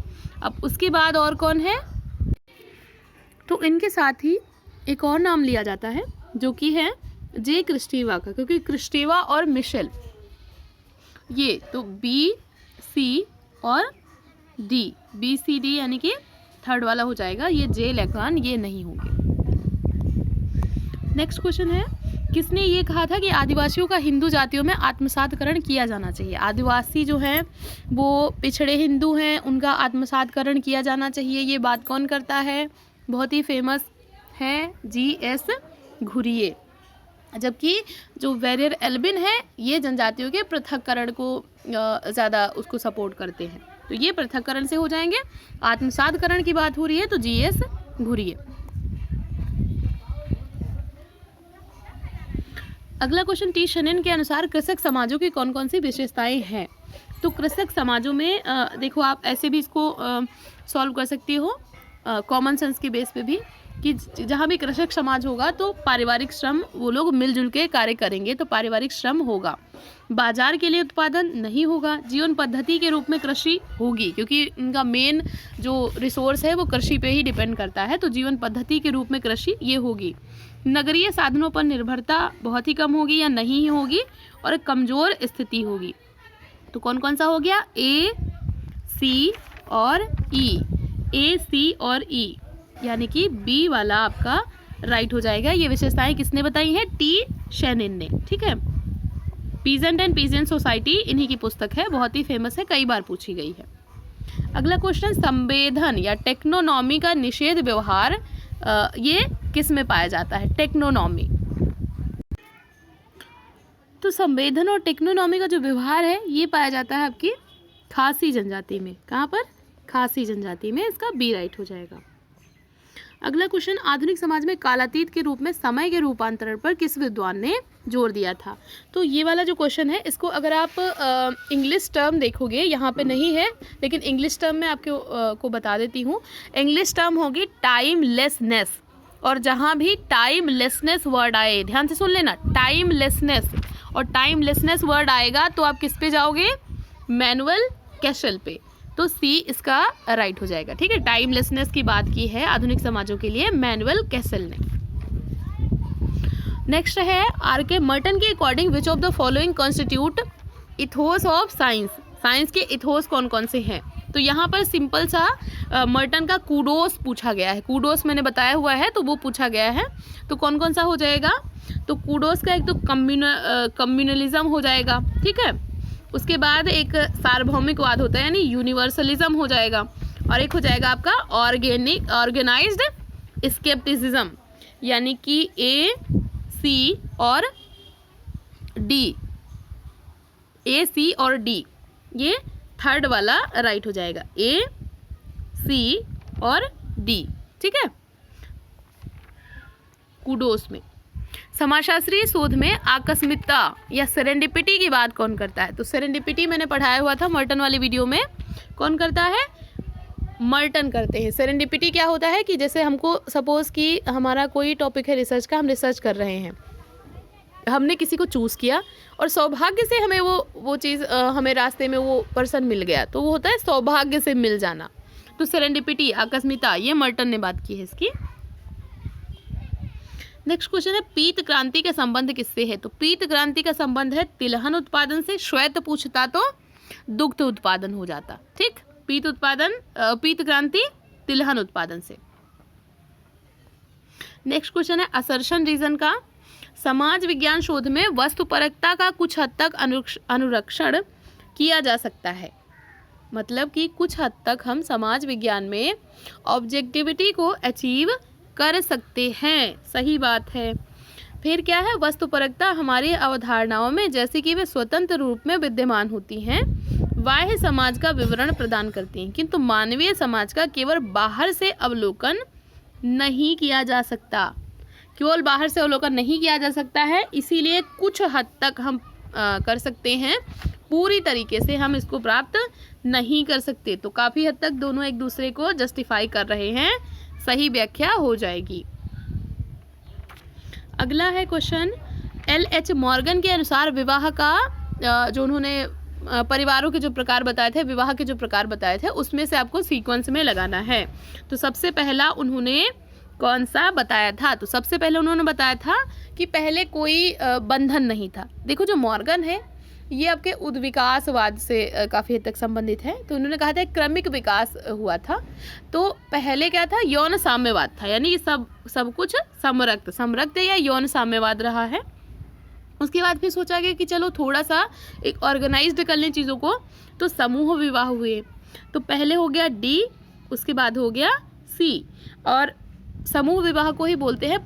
अब उसके बाद और कौन है, तो इनके साथ ही एक और नाम लिया जाता है जो कि है जे क्रिस्टेवा का, क्योंकि क्रिस्टेवा और मिशेल ये तो बी सी और डी, बी सी डी यानी कि थर्ड वाला हो जाएगा, ये जे लेकान ये नहीं होंगे। नेक्स्ट क्वेश्चन है, किसने ये कहा था कि आदिवासियों का हिंदू जातियों में आत्मसातकरण किया जाना चाहिए। आदिवासी जो हैं वो पिछड़े हिंदू हैं, उनका आत्मसातकरण किया जाना चाहिए, ये बात कौन करता है, बहुत ही फेमस है GS घुरिये। जबकि जो वेरियर एल्बिन है ये जनजातियों के पृथक्करण को ज़्यादा उसको सपोर्ट करते हैं, तो ये पृथक्करण से हो जाएंगे। आत्मसातकरण की बात हो रही है तो GS घुरिये। अगला क्वेश्चन, टी शनन के अनुसार कृषक समाजों की कौन कौन सी विशेषताएं हैं। तो कृषक समाजों में देखो आप ऐसे भी इसको सॉल्व कर सकती हो कॉमन सेंस के बेस पे भी, कि जहाँ भी कृषक समाज होगा तो पारिवारिक श्रम वो लोग मिलजुल के कार्य करेंगे, तो पारिवारिक श्रम होगा। बाजार के लिए उत्पादन नहीं होगा। जीवन पद्धति के रूप में कृषि होगी, क्योंकि इनका मेन जो रिसोर्स है वो कृषि पे ही डिपेंड करता है, तो जीवन पद्धति के रूप में कृषि ये होगी। नगरीय साधनों पर निर्भरता बहुत ही कम होगी या नहीं ही होगी, और एक कमज़ोर स्थिति होगी। तो कौन कौन सा हो गया, ए सी और ई, ए सी और ई, यानी कि बी वाला आपका राइट हो जाएगा। ये विशेषताएं किसने बताई हैं, टी शैनन ने, ठीक है। पीजेंट एंड पीजेंट सोसाइटी इन्हीं की पुस्तक है, बहुत ही फेमस है, कई बार पूछी गई है। अगला क्वेश्चन, संवेदन या टेक्नोनॉमी का निषेध व्यवहार ये किस में पाया जाता है? टेक्नोनॉमी। तो संवेदन और टेक्नोनॉमी का जो व्यवहार है ये पाया जाता है आपकी खासी जनजाति में। कहाँ पर? खासी जनजाति में। इसका बी राइट हो जाएगा। अगला क्वेश्चन, आधुनिक समाज में कालातीत के रूप में समय के रूपांतरण पर किस विद्वान ने जोर दिया था? तो ये वाला जो क्वेश्चन है इसको अगर आप इंग्लिश टर्म देखोगे, यहाँ पे नहीं है लेकिन इंग्लिश टर्म में आपको को बता देती हूँ। इंग्लिश टर्म होगी टाइमलेसनेस, और जहाँ भी टाइमलेसनेस वर्ड आए, ध्यान से सुन लेना, टाइमलेसनेस और टाइमलेसनेस वर्ड आएगा तो आप किस पे जाओगे? मैनुअल कैसल पे। तो सी इसका राइट हो जाएगा। ठीक है, टाइमलेसनेस की बात की है आधुनिक समाजों के लिए मैनुअल कैसल ने। नेक्स्ट है आर के मर्टन के according which of the following constitute ethos of science? Science के इथोस कौन कौन से हैं? तो यहाँ पर सिंपल सा मर्टन का कूडोस पूछा गया है। कूडोस मैंने बताया हुआ है तो वो पूछा गया है। तो कौन कौन सा हो जाएगा? तो कूडोस का एक तो कम्युनलिज्म हो जाएगा। ठीक है, उसके बाद एक सार्वभौमिकवाद होता है यानी यूनिवर्सलिज्म हो जाएगा, और एक हो जाएगा आपका ऑर्गेनाइज्ड स्केप्टिसिज्म यानी कि ए, सी और डी। ए, सी और डी, ये थर्ड वाला राइट हो जाएगा। ए, सी और डी। ठीक है, कूडोस में। समाजशास्त्रीय शोध में आकस्मिकता या सेरेंडिपिटी की बात कौन करता है? तो सेरेंडिपिटी मैंने पढ़ाया हुआ था मर्टन वाली वीडियो में। कौन करता है? मर्टन करते हैं। सेरेंडिपिटी क्या होता है कि जैसे हमको सपोज कि हमारा कोई टॉपिक है रिसर्च का, हम रिसर्च कर रहे हैं, हमने किसी को चूज़ किया और सौभाग्य से हमें वो चीज़ हमें रास्ते में वो पर्सन मिल गया, तो वो होता है सौभाग्य से मिल जाना। तो सेरेंडिपिटी, आकस्मिकता, ये मर्टन ने बात की है इसकी। नेक्स्ट क्वेश्चन है पीत क्रांति का संबंध किससे है? तो पीत क्रांति का संबंध है तिलहन उत्पादन से। श्वेत पूछता तो दुग्ध उत्पादन हो जाता। ठीक, पीत क्रांति तिलहन उत्पादन से। नेक्स्ट क्वेश्चन है असर्शन रीजन का। समाज विज्ञान शोध में वस्तुपरकता का कुछ हद तक अनुरक्षण किया जा सकता है। मतलब कि कुछ हद तक हम समाज विज्ञान में ऑब्जेक्टिविटी को अचीव कर सकते हैं। सही बात है। फिर क्या है? वस्तुपरकता हमारी अवधारणाओं में जैसे कि वे स्वतंत्र रूप में विद्यमान होती हैं, बाह्य समाज का विवरण प्रदान करती हैं, किंतु मानवीय समाज का केवल बाहर से अवलोकन नहीं किया जा सकता। केवल बाहर से अवलोकन नहीं किया जा सकता है, इसीलिए कुछ हद तक हम कर सकते हैं, पूरी तरीके से हम इसको प्राप्त नहीं कर सकते। तो काफ़ी हद तक दोनों एक दूसरे को जस्टिफाई कर रहे हैं, सही व्याख्या हो जाएगी। अगला है क्वेश्चन, L.H. मॉर्गन के अनुसार विवाह का जो उन्होंने परिवारों के जो प्रकार बताए थे, विवाह के जो प्रकार बताए थे, उसमें से आपको सीक्वेंस में लगाना है। तो सबसे पहला उन्होंने कौन सा बताया था? तो सबसे पहले उन्होंने बताया था कि पहले कोई बंधन नहीं था। देखो जो मॉर्गन है ये आपके उद्विकासवाद से काफ़ी हद तक संबंधित है। तो उन्होंने कहा था क्रमिक विकास हुआ था। तो पहले क्या था? यौन साम्यवाद था, यानी सब कुछ समरक्त या यौन साम्यवाद रहा है। उसके बाद फिर सोचा गया कि चलो थोड़ा सा एक ऑर्गेनाइज्ड कर लें चीज़ों को, तो समूह विवाह हुए। तो पहले हो गया डी, उसके बाद हो गया सी, और समूह विवाह को ही बोलते हैं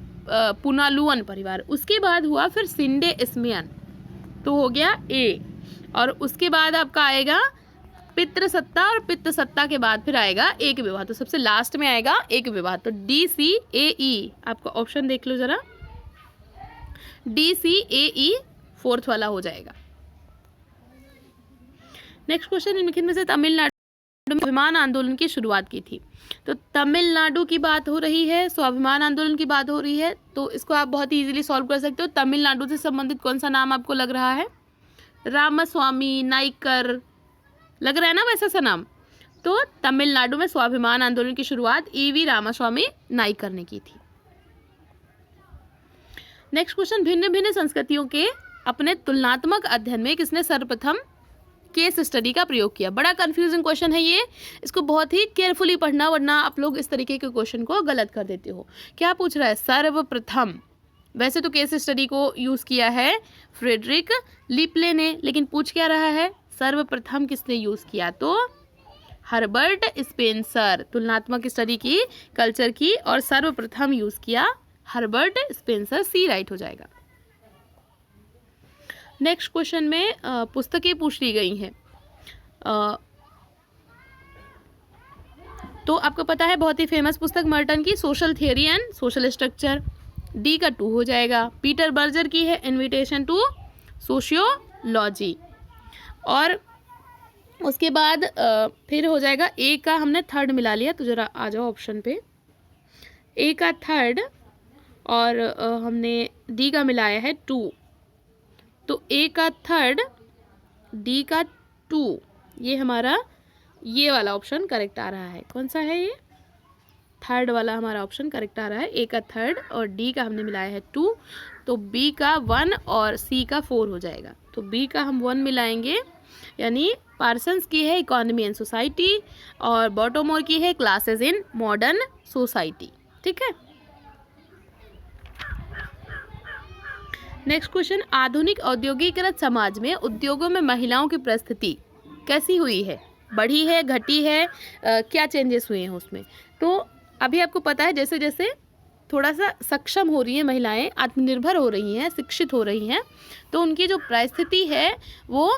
पुनालुअन परिवार। उसके बाद हुआ फिर सिंडे स्मियन, तो हो गया ए, और उसके बाद आपका आएगा पितृसत्ता, और पितृसत्ता के बाद फिर आएगा एक विवाह। तो सबसे लास्ट में आएगा एक विवाह। तो डी सी ए ई, आपका ऑप्शन देख लो जरा, डी सी ए ई फोर्थ वाला हो जाएगा। नेक्स्ट क्वेश्चन, निम्नलिखित में से तमिलनाडु में स्वाभिमान आंदोलन की शुरुआत की थी? तो तमिलनाडु की बात हो रही है, स्वाभिमान आंदोलन की बात हो रही है, तो इसको आप बहुत ही इजीली सॉल्व कर सकते हो। तमिलनाडु से संबंधित कौन सा नाम आपको लग रहा है? रामास्वामी नाइकर लग रहा है ना वैसा सा नाम? तो तमिलनाडु में स्वाभिमान आंदोलन की शुरुआत E.V. रामास्वामी नाइकर ने की थी। नेक्स्ट क्वेश्चन, भिन्न भिन्न संस्कृतियों के अपने तुलनात्मक अध्ययन में किसने सर्वप्रथम केस स्टडी का प्रयोग किया? बड़ा कंफ्यूजिंग क्वेश्चन है ये, इसको बहुत ही केयरफुली पढ़ना, वरना आप लोग इस तरीके के क्वेश्चन को गलत कर देते हो। क्या पूछ रहा है? सर्वप्रथम। वैसे तो केस स्टडी को यूज़ किया है फ्रेडरिक लिपले ने, लेकिन पूछ क्या रहा है? सर्वप्रथम किसने यूज़ किया? तो हर्बर्ट स्पेंसर, तुलनात्मक स्टडी की, कल्चर की, और सर्वप्रथम यूज किया हर्बर्ट स्पेंसर, सी राइट हो जाएगा। नेक्स्ट क्वेश्चन में पुस्तकें पूछ ली गई हैं। तो आपको पता है बहुत ही फेमस पुस्तक मर्टन की social theory and social structure, D का 2 हो जाएगा। पीटर बर्जर की है इनविटेशन टू सोशियोलॉजी, और उसके बाद फिर हो जाएगा ए का, हमने थर्ड मिला लिया, तो जरा आ जाओ ऑप्शन पे, ए का थर्ड और हमने डी का मिलाया है 2, तो ए का थर्ड, डी का 2, ये हमारा ये वाला ऑप्शन करेक्ट आ रहा है। कौन सा है ये? थर्ड वाला हमारा ऑप्शन करेक्ट आ रहा है। ए का थर्ड और डी का हमने मिलाया है 2, तो बी का 1 और सी का 4 हो जाएगा। तो बी का हम 1 मिलाएंगे, यानी पार्सन्स की है इकोनॉमी एंड सोसाइटी और बॉटोमोर की है क्लासेस इन मॉडर्न सोसाइटी। ठीक है। नेक्स्ट क्वेश्चन, आधुनिक औद्योगिकीकृत समाज में उद्योगों में महिलाओं की उपस्थिति कैसी हुई है? बढ़ी है, घटी है, क्या चेंजेस हुए हैं उसमें? तो अभी आपको पता है जैसे जैसे थोड़ा सा सक्षम हो रही हैं महिलाएं, आत्मनिर्भर हो रही हैं, शिक्षित हो रही हैं, तो उनकी जो परिस्थिति है वो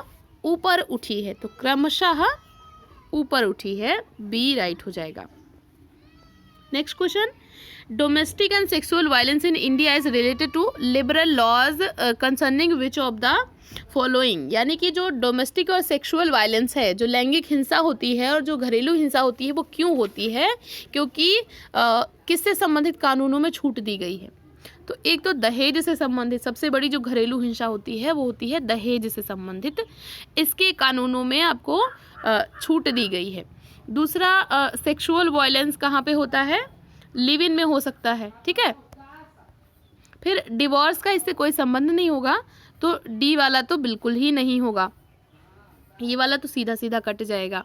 ऊपर उठी है, तो क्रमशः ऊपर उठी है, बी राइट हो जाएगा। Next question, domestic and sexual violence in India is related to liberal laws concerning which of the following, यानी कि जो डोमेस्टिक और सेक्सुअल वायलेंस है, जो लैंगिक हिंसा होती है और जो घरेलू हिंसा होती है, वो क्यों होती है? क्योंकि किससे संबंधित कानूनों में छूट दी गई है। तो एक तो दहेज से संबंधित सबसे बड़ी जो घरेलू हिंसा होती है वो होती है दहेज से संबंधित, इसके कानूनों में आपको छूट दी गई है। दूसरा, सेक्सुअल वायलेंस कहाँ पे होता है? लिव इन में हो सकता है। ठीक है। फिर डिवोर्स का इससे कोई संबंध नहीं होगा, तो डी वाला तो बिल्कुल ही नहीं होगा, ये वाला तो सीधा सीधा कट जाएगा।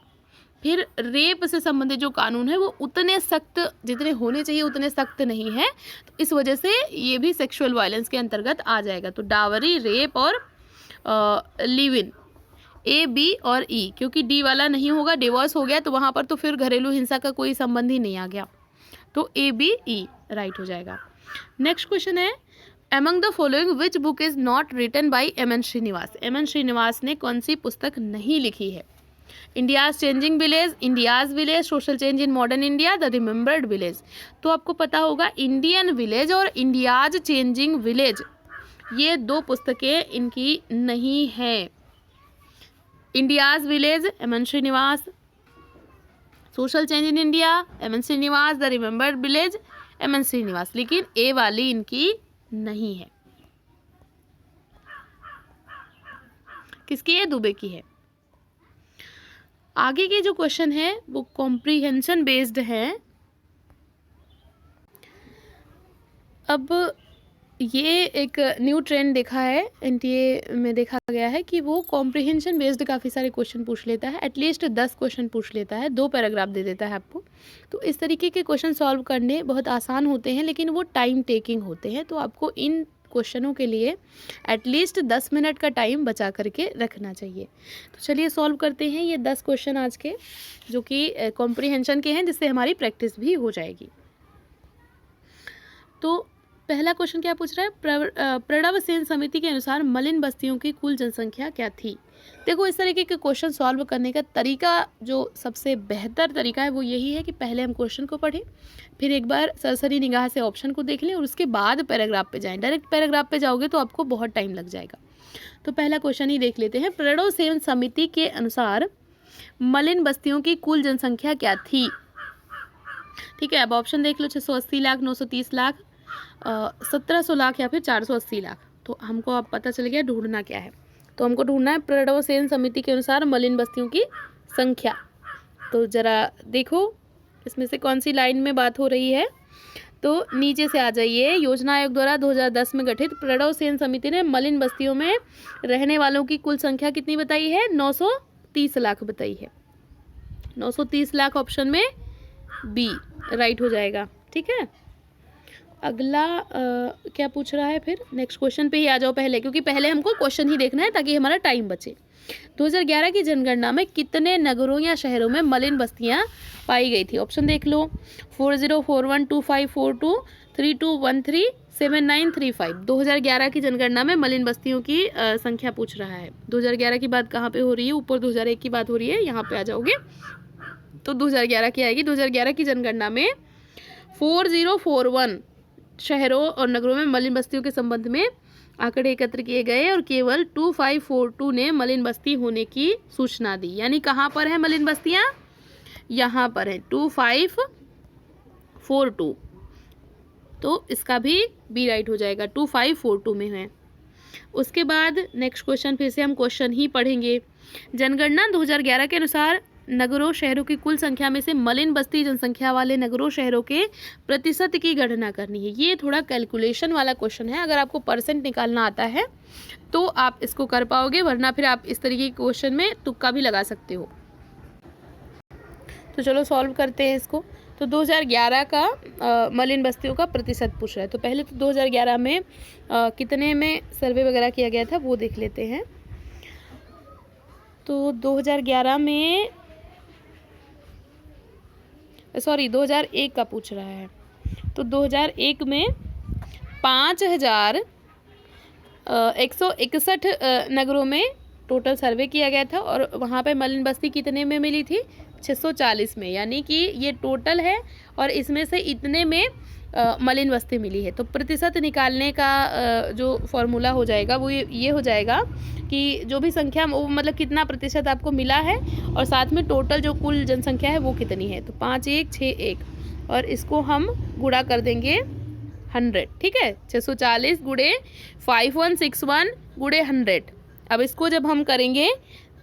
फिर रेप से संबंधित जो कानून है वो उतने सख्त, जितने होने चाहिए उतने सख्त नहीं है, तो इस वजह से ये भी सेक्सुअल वायलेंस के अंतर्गत आ जाएगा। तो डावरी, रेप और लिव इन, ए, बी और ई, क्योंकि डी वाला नहीं होगा, डिवोर्स हो गया तो वहाँ पर तो फिर घरेलू हिंसा का कोई संबंध ही नहीं आ गया, तो ए, बी, ई राइट हो जाएगा। नेक्स्ट क्वेश्चन है, Among the following which book is not written by M.N. Srinivas? M.N. Srinivas ने कौन सी पुस्तक नहीं लिखी है? India's changing village, India's village, social change in modern India, the remembered village. तो आपको पता होगा इंडियन विलेज और इंडियाज चेंजिंग विलेज, ये 2 पुस्तकें इनकी नहीं है। India's village M.N. Srinivas, social change in India M.N. Srinivas, the remembered village M.N. Srinivas, लेकिन ए वाली इनकी नहीं है। किसकी है? दुबे की है। आगे के जो क्वेश्चन है वो कॉम्प्रीहेंशन बेस्ड है। अब ये एक न्यू ट्रेंड देखा है, एनटीए में देखा गया है कि वो कॉम्प्रीहेंशन बेस्ड काफ़ी सारे क्वेश्चन पूछ लेता है, एटलीस्ट 10 क्वेश्चन पूछ लेता है, 2 पैराग्राफ दे देता है आपको। तो इस तरीके के क्वेश्चन सॉल्व करने बहुत आसान होते हैं, लेकिन वो टाइम टेकिंग होते हैं, तो आपको इन क्वेश्चनों के लिए एटलीस्ट 10 मिनट का टाइम बचा करके रखना चाहिए। तो चलिए सॉल्व करते हैं ये 10 क्वेश्चन आज के, जो कि कॉम्प्रीहेंशन के हैं, जिससे हमारी प्रैक्टिस भी हो जाएगी। तो पहला क्वेश्चन क्या पूछ रहा है? प्रणव सेन समिति के अनुसार मलिन बस्तियों की कुल जनसंख्या क्या थी? देखो, इस तरीके के क्वेश्चन सॉल्व करने का तरीका, जो सबसे बेहतर तरीका है वो यही है कि पहले हम क्वेश्चन को पढ़ें, फिर एक बार सरसरी निगाह से ऑप्शन को देख लें और उसके बाद पैराग्राफ पे जाएं। डायरेक्ट पैराग्राफ पे जाओगे तो आपको बहुत टाइम लग जाएगा। तो पहला क्वेश्चन ही देख लेते हैं। प्रणव सेन समिति के अनुसार मलिन बस्तियों की कुल जनसंख्या क्या थी? ठीक है, अब ऑप्शन देख लो, 680 लाख, 930 लाख, 1700 लाख या फिर 480 लाख। तो हमको अब पता चल गया ढूंढना क्या है। तो हमको ढूंढना है प्रणव सेन समिति के अनुसार मलिन बस्तियों की संख्या। तो जरा देखो इसमें से कौन सी लाइन में बात हो रही है। तो नीचे से आ जाइए। योजना आयोग द्वारा 2010 में गठित प्रणव सेन समिति ने मलिन बस्तियों में रहने वालों की कुल संख्या कितनी बताई है? 930 लाख बताई है। 930 लाख ऑप्शन में बी राइट हो जाएगा। ठीक है, अगला क्या पूछ रहा है फिर, नेक्स्ट क्वेश्चन पे ही आ जाओ पहले, क्योंकि पहले हमको क्वेश्चन ही देखना है ताकि हमारा टाइम बचे। 2011 की जनगणना में कितने नगरों या शहरों में मलिन बस्तियां पाई गई थी? ऑप्शन देख लो, 40412542 3213 7935। 2011 की जनगणना में मलिन बस्तियों की संख्या पूछ रहा है। 2011 की बात कहाँ पे हो रही है? ऊपर 2001 की बात हो रही है, यहाँ पे आ जाओगे तो 2011 की आएगी। 2011 की जनगणना में 4041 शहरों और नगरों में मलिन बस्तियों के संबंध में आंकड़े एकत्र किए गए और केवल 2542 ने मलिन बस्ती होने की सूचना दी। यानी कहाँ पर है मलिन बस्तियाँ? यहाँ पर है 2542, तो इसका भी बी राइट हो जाएगा, 2542 में है। उसके बाद नेक्स्ट क्वेश्चन, फिर से हम क्वेश्चन ही पढ़ेंगे। जनगणना 2011 के अनुसार नगरों शहरों की कुल संख्या में से मलिन बस्ती जनसंख्या वाले नगरों शहरों के प्रतिशत की गणना करनी है। ये थोड़ा कैलकुलेशन वाला क्वेश्चन है, अगर आपको परसेंट निकालना आता है तो आप इसको कर पाओगे, वरना फिर आप इस तरीके के क्वेश्चन में तुक्का भी लगा सकते हो। तो चलो सॉल्व करते हैं इसको। तो 2011 का मलिन बस्तियों का प्रतिशत पूछ रहा है। तो पहले तो 2011 में कितने में सर्वे वगैरह किया गया था वो देख लेते हैं। तो 2011 में 2001 का पूछ रहा है। तो 2001 में 5161 नगरों में टोटल सर्वे किया गया था और वहाँ पे मलिन बस्ती कितने में मिली थी? 640 में। यानी कि ये टोटल है और इसमें से इतने में मलिन बस्ती मिली है। तो प्रतिशत निकालने का जो फॉर्मूला हो जाएगा वो ये हो जाएगा कि जो भी संख्या वो मतलब कितना प्रतिशत आपको मिला है और साथ में टोटल जो कुल जनसंख्या है वो कितनी है। तो 5161 और इसको हम गुणा कर देंगे 100, ठीक है। 640 गुणे 5161 गुणे 100। अब इसको जब हम करेंगे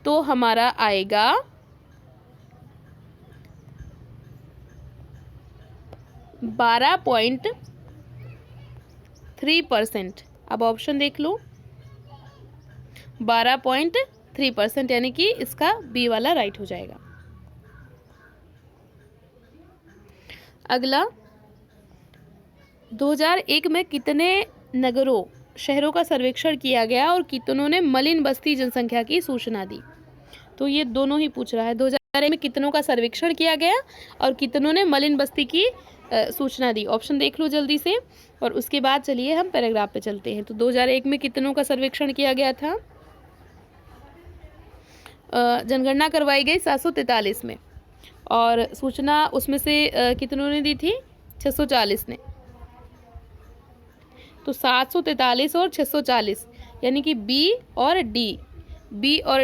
तो हमारा आएगा 12.3%। अब ऑप्शन देख लो, 12.3%, यानी कि इसका बी वाला राइट हो जाएगा। अगला, 2001 में कितने नगरों शहरों का सर्वेक्षण किया गया और कितनों ने मलिन बस्ती जनसंख्या की सूचना दी? तो ये दोनों ही पूछ रहा है। 2001 में कितनों का सर्वेक्षण किया गया और कितनों ने मलिन बस्ती की सूचना दी? ऑप्शन देख लो जल्दी से और उसके बाद चलिए हम पैराग्राफ पे चलते हैं। तो 2001 में कितनों का सर्वेक्षण किया गया था? जनगणना करवाई गई 743 में और सूचना उसमें से कितनों ने दी थी? 640 ने। तो 743 और 640 यानी कि बी और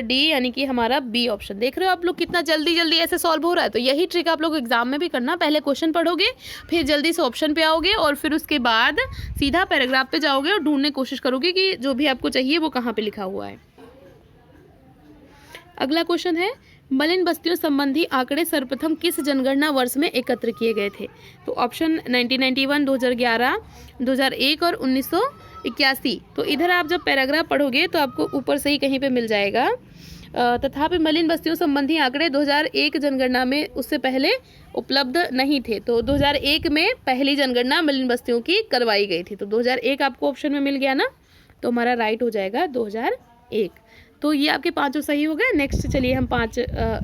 डी, यानी कि हमारा बी ऑप्शन। देख रहे हो आप लोग कितना जल्दी जल्दी ऐसे सॉल्व हो रहा है। तो यही ट्रिक आप लोग एग्जाम में भी करना, पहले क्वेश्चन पढ़ोगे फिर जल्दी से ऑप्शन पे आओगे और फिर उसके बाद सीधा पैराग्राफ पे जाओगे और ढूंढने की कोशिश करोगे कि जो भी आपको चाहिए वो कहाँ पे लिखा हुआ है। अगला क्वेश्चन है, मलिन बस्तियों संबंधी आंकड़े सर्वप्रथम किस जनगणना वर्ष में एकत्र किए गए थे? तो ऑप्शन 1991, 2011, 2001 और 1981। तो इधर आप जब पैराग्राफ पढ़ोगे तो आपको ऊपर से ही कहीं पे मिल जाएगा। तथापि मलिन बस्तियों संबंधी आंकड़े 2001 जनगणना में उससे पहले उपलब्ध नहीं थे। तो 2001 में पहली जनगणना मलिन बस्तियों की करवाई गई थी। तो 2001 आपको ऑप्शन में मिल गया ना, तो हमारा राइट हो जाएगा 2001। तो ये आपके पांचों सही हो गए। नेक्स्ट चलिए हम 5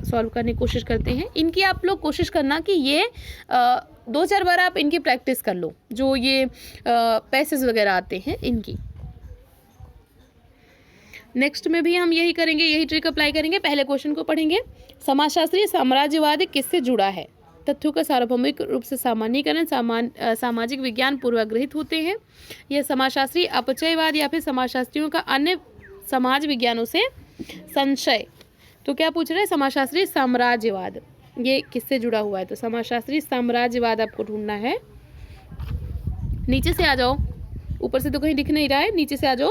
सॉल्व करने की कोशिश करते हैं। इनकी आप लोग कोशिश करना कि ये 2-4 बार आप इनकी प्रैक्टिस कर लो, जो ये पैसेज वगैरह आते हैं इनकी। नेक्स्ट में भी हम यही करेंगे, यही ट्रिक अप्लाई करेंगे। पहले क्वेश्चन को पढ़ेंगे। समाजशास्त्रीय साम्राज्यवाद किससे जुड़ा है? तथ्यों का सार्वभौमिक रूप से सामान्यीकरण, सामाजिक विज्ञान पूर्वाग्रहित होते हैं। यह समाजशास्त्रीय अपचयवाद या फिर समाजशास्त्रियों का अन्य समाज विज्ञानों से संशय। तो क्या पूछ रहे हैं? समाजशास्त्रीय साम्राज्यवाद ये किससे जुड़ा हुआ है? तो समाजशास्त्रीय साम्राज्यवाद आपको ढूंढना है। नीचे से आ जाओ, ऊपर से तो कहीं दिख नहीं रहा है, नीचे से आ जाओ।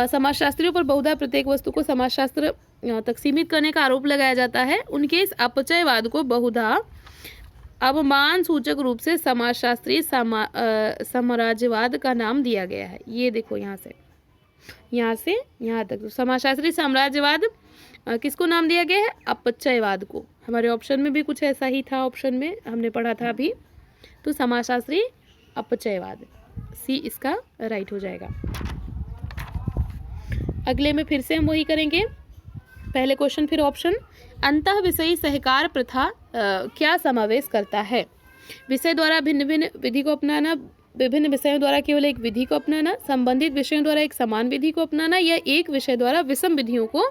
समाजशास्त्रियों पर बहुधा प्रत्येक वस्तु को समाजशास्त्र तक सीमित करने का आरोप लगाया जाता है। उनके इस अपचयवाद को बहुधा अवमान सूचक रूप से समाजशास्त्रीय साम्राज्यवाद का नाम दिया गया है। ये देखो यहाँ से यहाँ तक। तो समाजशास्त्रीय साम्राज्यवाद किसको नाम दिया गया है? अपचयवाद को। हमारे ऑप्शन में भी कुछ ऐसा ही था, ऑप्शन में हमने पढ़ा था अभी। तो समाजशास्त्रीय अपचयवाद। सी इसका राइट हो जाएगा। अगले में फिर से हम वही करेंगे, पहले क्वेश्चन फिर ऑप्शन। अंतः विषयी सहकार प्रथा क्या समावेश करता है? विषय द्वारा भिन्न भिन्न विधि को अपनाना, विभिन्न विषयों द्वारा केवल एक विधि को अपनाना, संबंधित विषयों द्वारा एक समान विधि को अपनाना, या एक विषय द्वारा विषम विधियों को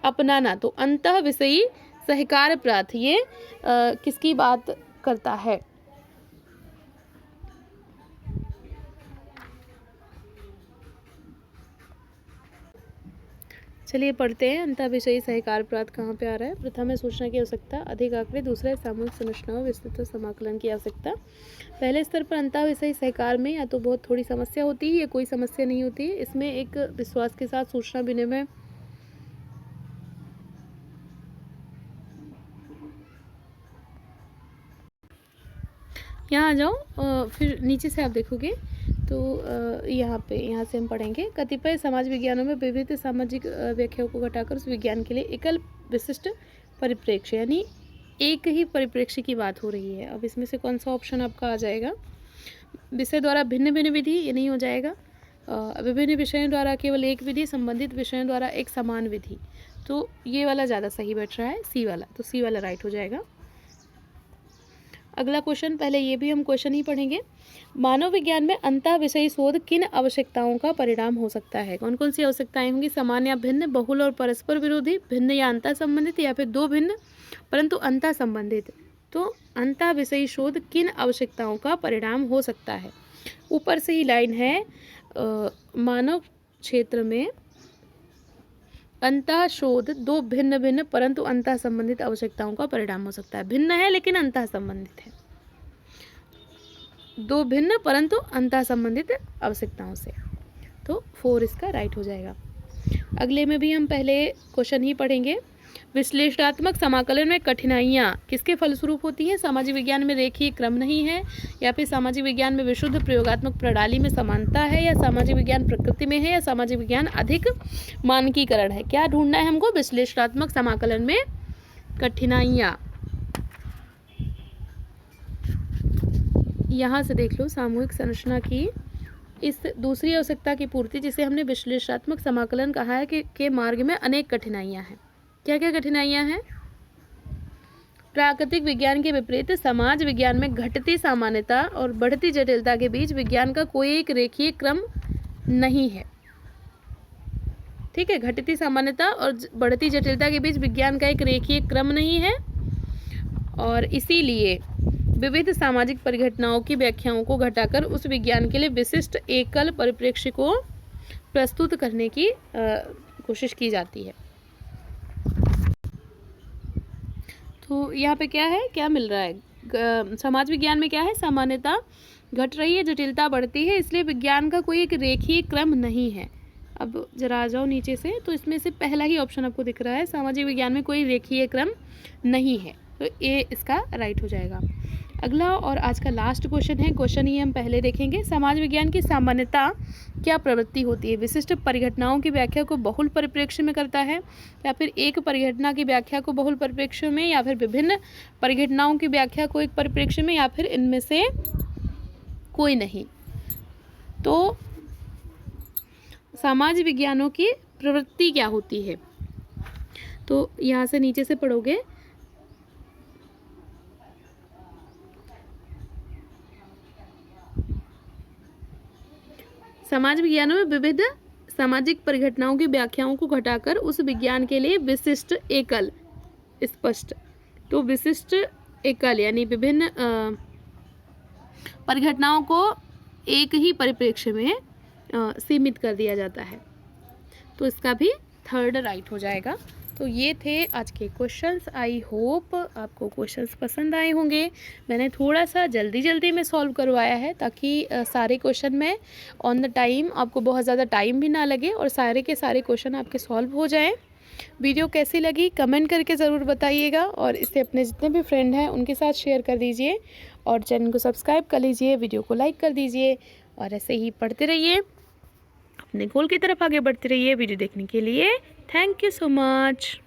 अपनाना। तो अंतः विषयी सहकार प्रथा ये किसकी बात करता है? चलिए पढ़ते हैं। अंतः विषयी सहकार प्राप्त कहाँ पे आ रहा है? प्रथम है सूचना की आवश्यकता, अधिक आंकड़े। दूसरा है सामूहिक संरचनाओं विस्तृत समाकलन की आवश्यकता। पहले स्तर पर अंतः विषयी सहकार में या तो बहुत थोड़ी समस्या होती है या कोई समस्या नहीं होती है। इसमें एक विश्वास के साथ सूचना विनिमय, यहाँ आ जाओ, फिर नीचे से आप देखोगे तो यहाँ से हम पढ़ेंगे। कतिपय समाज विज्ञानों में विविध सामाजिक व्याख्याओं को घटाकर उस विज्ञान के लिए एकल विशिष्ट परिप्रेक्ष्य, यानी एक ही परिप्रेक्ष्य की बात हो रही है। अब इसमें से कौन सा ऑप्शन आपका आ जाएगा? विषय द्वारा भिन्न भिन्न विधि, ये नहीं हो जाएगा। विभिन्न विषयों द्वारा केवल एक विधि, संबंधित विषयों द्वारा एक समान विधि, तो ये वाला ज़्यादा सही बैठ रहा है, सी वाला। तो सी वाला राइट हो जाएगा। अगला क्वेश्चन, पहले ये भी हम क्वेश्चन ही पढ़ेंगे। मानव विज्ञान में अंतः विषयी शोध किन आवश्यकताओं का परिणाम हो सकता है? कौन कौन सी आवश्यकताएं होंगी? समान या भिन्न, बहुल और परस्पर विरोधी, भिन्न या अंतः संबंधित, या फिर दो भिन्न परंतु अंतः संबंधित। तो अंतः विषयी शोध किन आवश्यकताओं का परिणाम हो सकता है? ऊपर से ही लाइन है, मानव क्षेत्र में अंतः शोध दो भिन्न भिन्न परंतु अंतः संबंधित आवश्यकताओं का परिणाम हो सकता है। भिन्न है लेकिन अंतः संबंधित है, दो भिन्न परंतु अंतः संबंधित आवश्यकताओं से। तो 4 इसका राइट हो जाएगा। अगले में भी हम पहले क्वेश्चन ही पढ़ेंगे। विश्लेषणात्मक समाकलन में कठिनाइयाँ किसके फलस्वरूप होती हैं? सामाजिक विज्ञान में रेखीय क्रम नहीं है, या फिर सामाजिक विज्ञान में विशुद्ध प्रयोगात्मक प्रणाली में समानता है, या सामाजिक विज्ञान प्रकृति में है, या सामाजिक विज्ञान अधिक मानकीकरण है। क्या ढूंढना है हमको? विश्लेषणात्मक समाकलन में कठिनाइयाँ। यहाँ से देख लो, सामूहिक संरचना की इस दूसरी आवश्यकता की पूर्ति, जिसे हमने विश्लेषणात्मक समाकलन कहा है, के मार्ग में अनेक कठिनाइयाँ हैं। क्या क्या कठिनाइयाँ हैं? प्राकृतिक विज्ञान के विपरीत समाज विज्ञान में घटती सामान्यता और बढ़ती जटिलता के बीच विज्ञान का कोई एक रेखीय क्रम नहीं है। ठीक है, घटती सामान्यता और बढ़ती जटिलता के बीच विज्ञान का एक रेखीय क्रम नहीं है, और इसीलिए विविध सामाजिक परिघटनाओं की व्याख्याओं को घटाकर उस विज्ञान के लिए विशिष्ट एकल परिप्रेक्ष्य को प्रस्तुत करने की कोशिश की जाती है। तो यहाँ पे क्या है, क्या मिल रहा है? समाज विज्ञान में क्या है? सामान्यता घट रही है, जटिलता बढ़ती है, इसलिए विज्ञान का कोई एक रेखीय क्रम नहीं है। अब जरा आ जाओ नीचे से, तो इसमें से पहला ही ऑप्शन आपको दिख रहा है, सामाजिक विज्ञान में कोई रेखीय क्रम नहीं है, तो ए इसका राइट हो जाएगा। अगला और आज का लास्ट क्वेश्चन है, क्वेश्चन ही हम पहले देखेंगे। समाज विज्ञान की सामान्यता क्या प्रवृत्ति होती है? विशिष्ट परिघटनाओं की व्याख्या को बहुल परिप्रेक्ष्य में करता है, या फिर एक परिघटना की व्याख्या को बहुल परिप्रेक्ष्य में, या फिर विभिन्न परिघटनाओं की व्याख्या को एक परिप्रेक्ष्य में, या फिर इनमें से कोई नहीं। तो समाज विज्ञानों की प्रवृत्ति क्या होती है? तो यहाँ से नीचे से पढ़ोगे, समाज विज्ञानों में विविध सामाजिक परिघटनाओं की व्याख्याओं को घटाकर उस विज्ञान के लिए विशिष्ट एकल स्पष्ट, तो विशिष्ट एकल यानी विभिन्न परिघटनाओं को एक ही परिप्रेक्ष्य में सीमित कर दिया जाता है। तो इसका भी थर्ड राइट हो जाएगा। तो ये थे आज के क्वेश्चंस। आई होप आपको क्वेश्चंस पसंद आए होंगे। मैंने थोड़ा सा जल्दी में सॉल्व करवाया है, ताकि सारे क्वेश्चन में ऑन द टाइम, आपको बहुत ज़्यादा टाइम भी ना लगे और सारे के सारे क्वेश्चन आपके सॉल्व हो जाएं। वीडियो कैसी लगी कमेंट करके ज़रूर बताइएगा, और इसे अपने जितने भी फ्रेंड हैं उनके साथ शेयर कर दीजिए, और चैनल को सब्सक्राइब कर लीजिए, वीडियो को लाइक कर दीजिए, और ऐसे ही पढ़ते रहिए, अपने गोल की तरफ आगे बढ़ते रहिए। वीडियो देखने के लिए थैंक यू सो मच।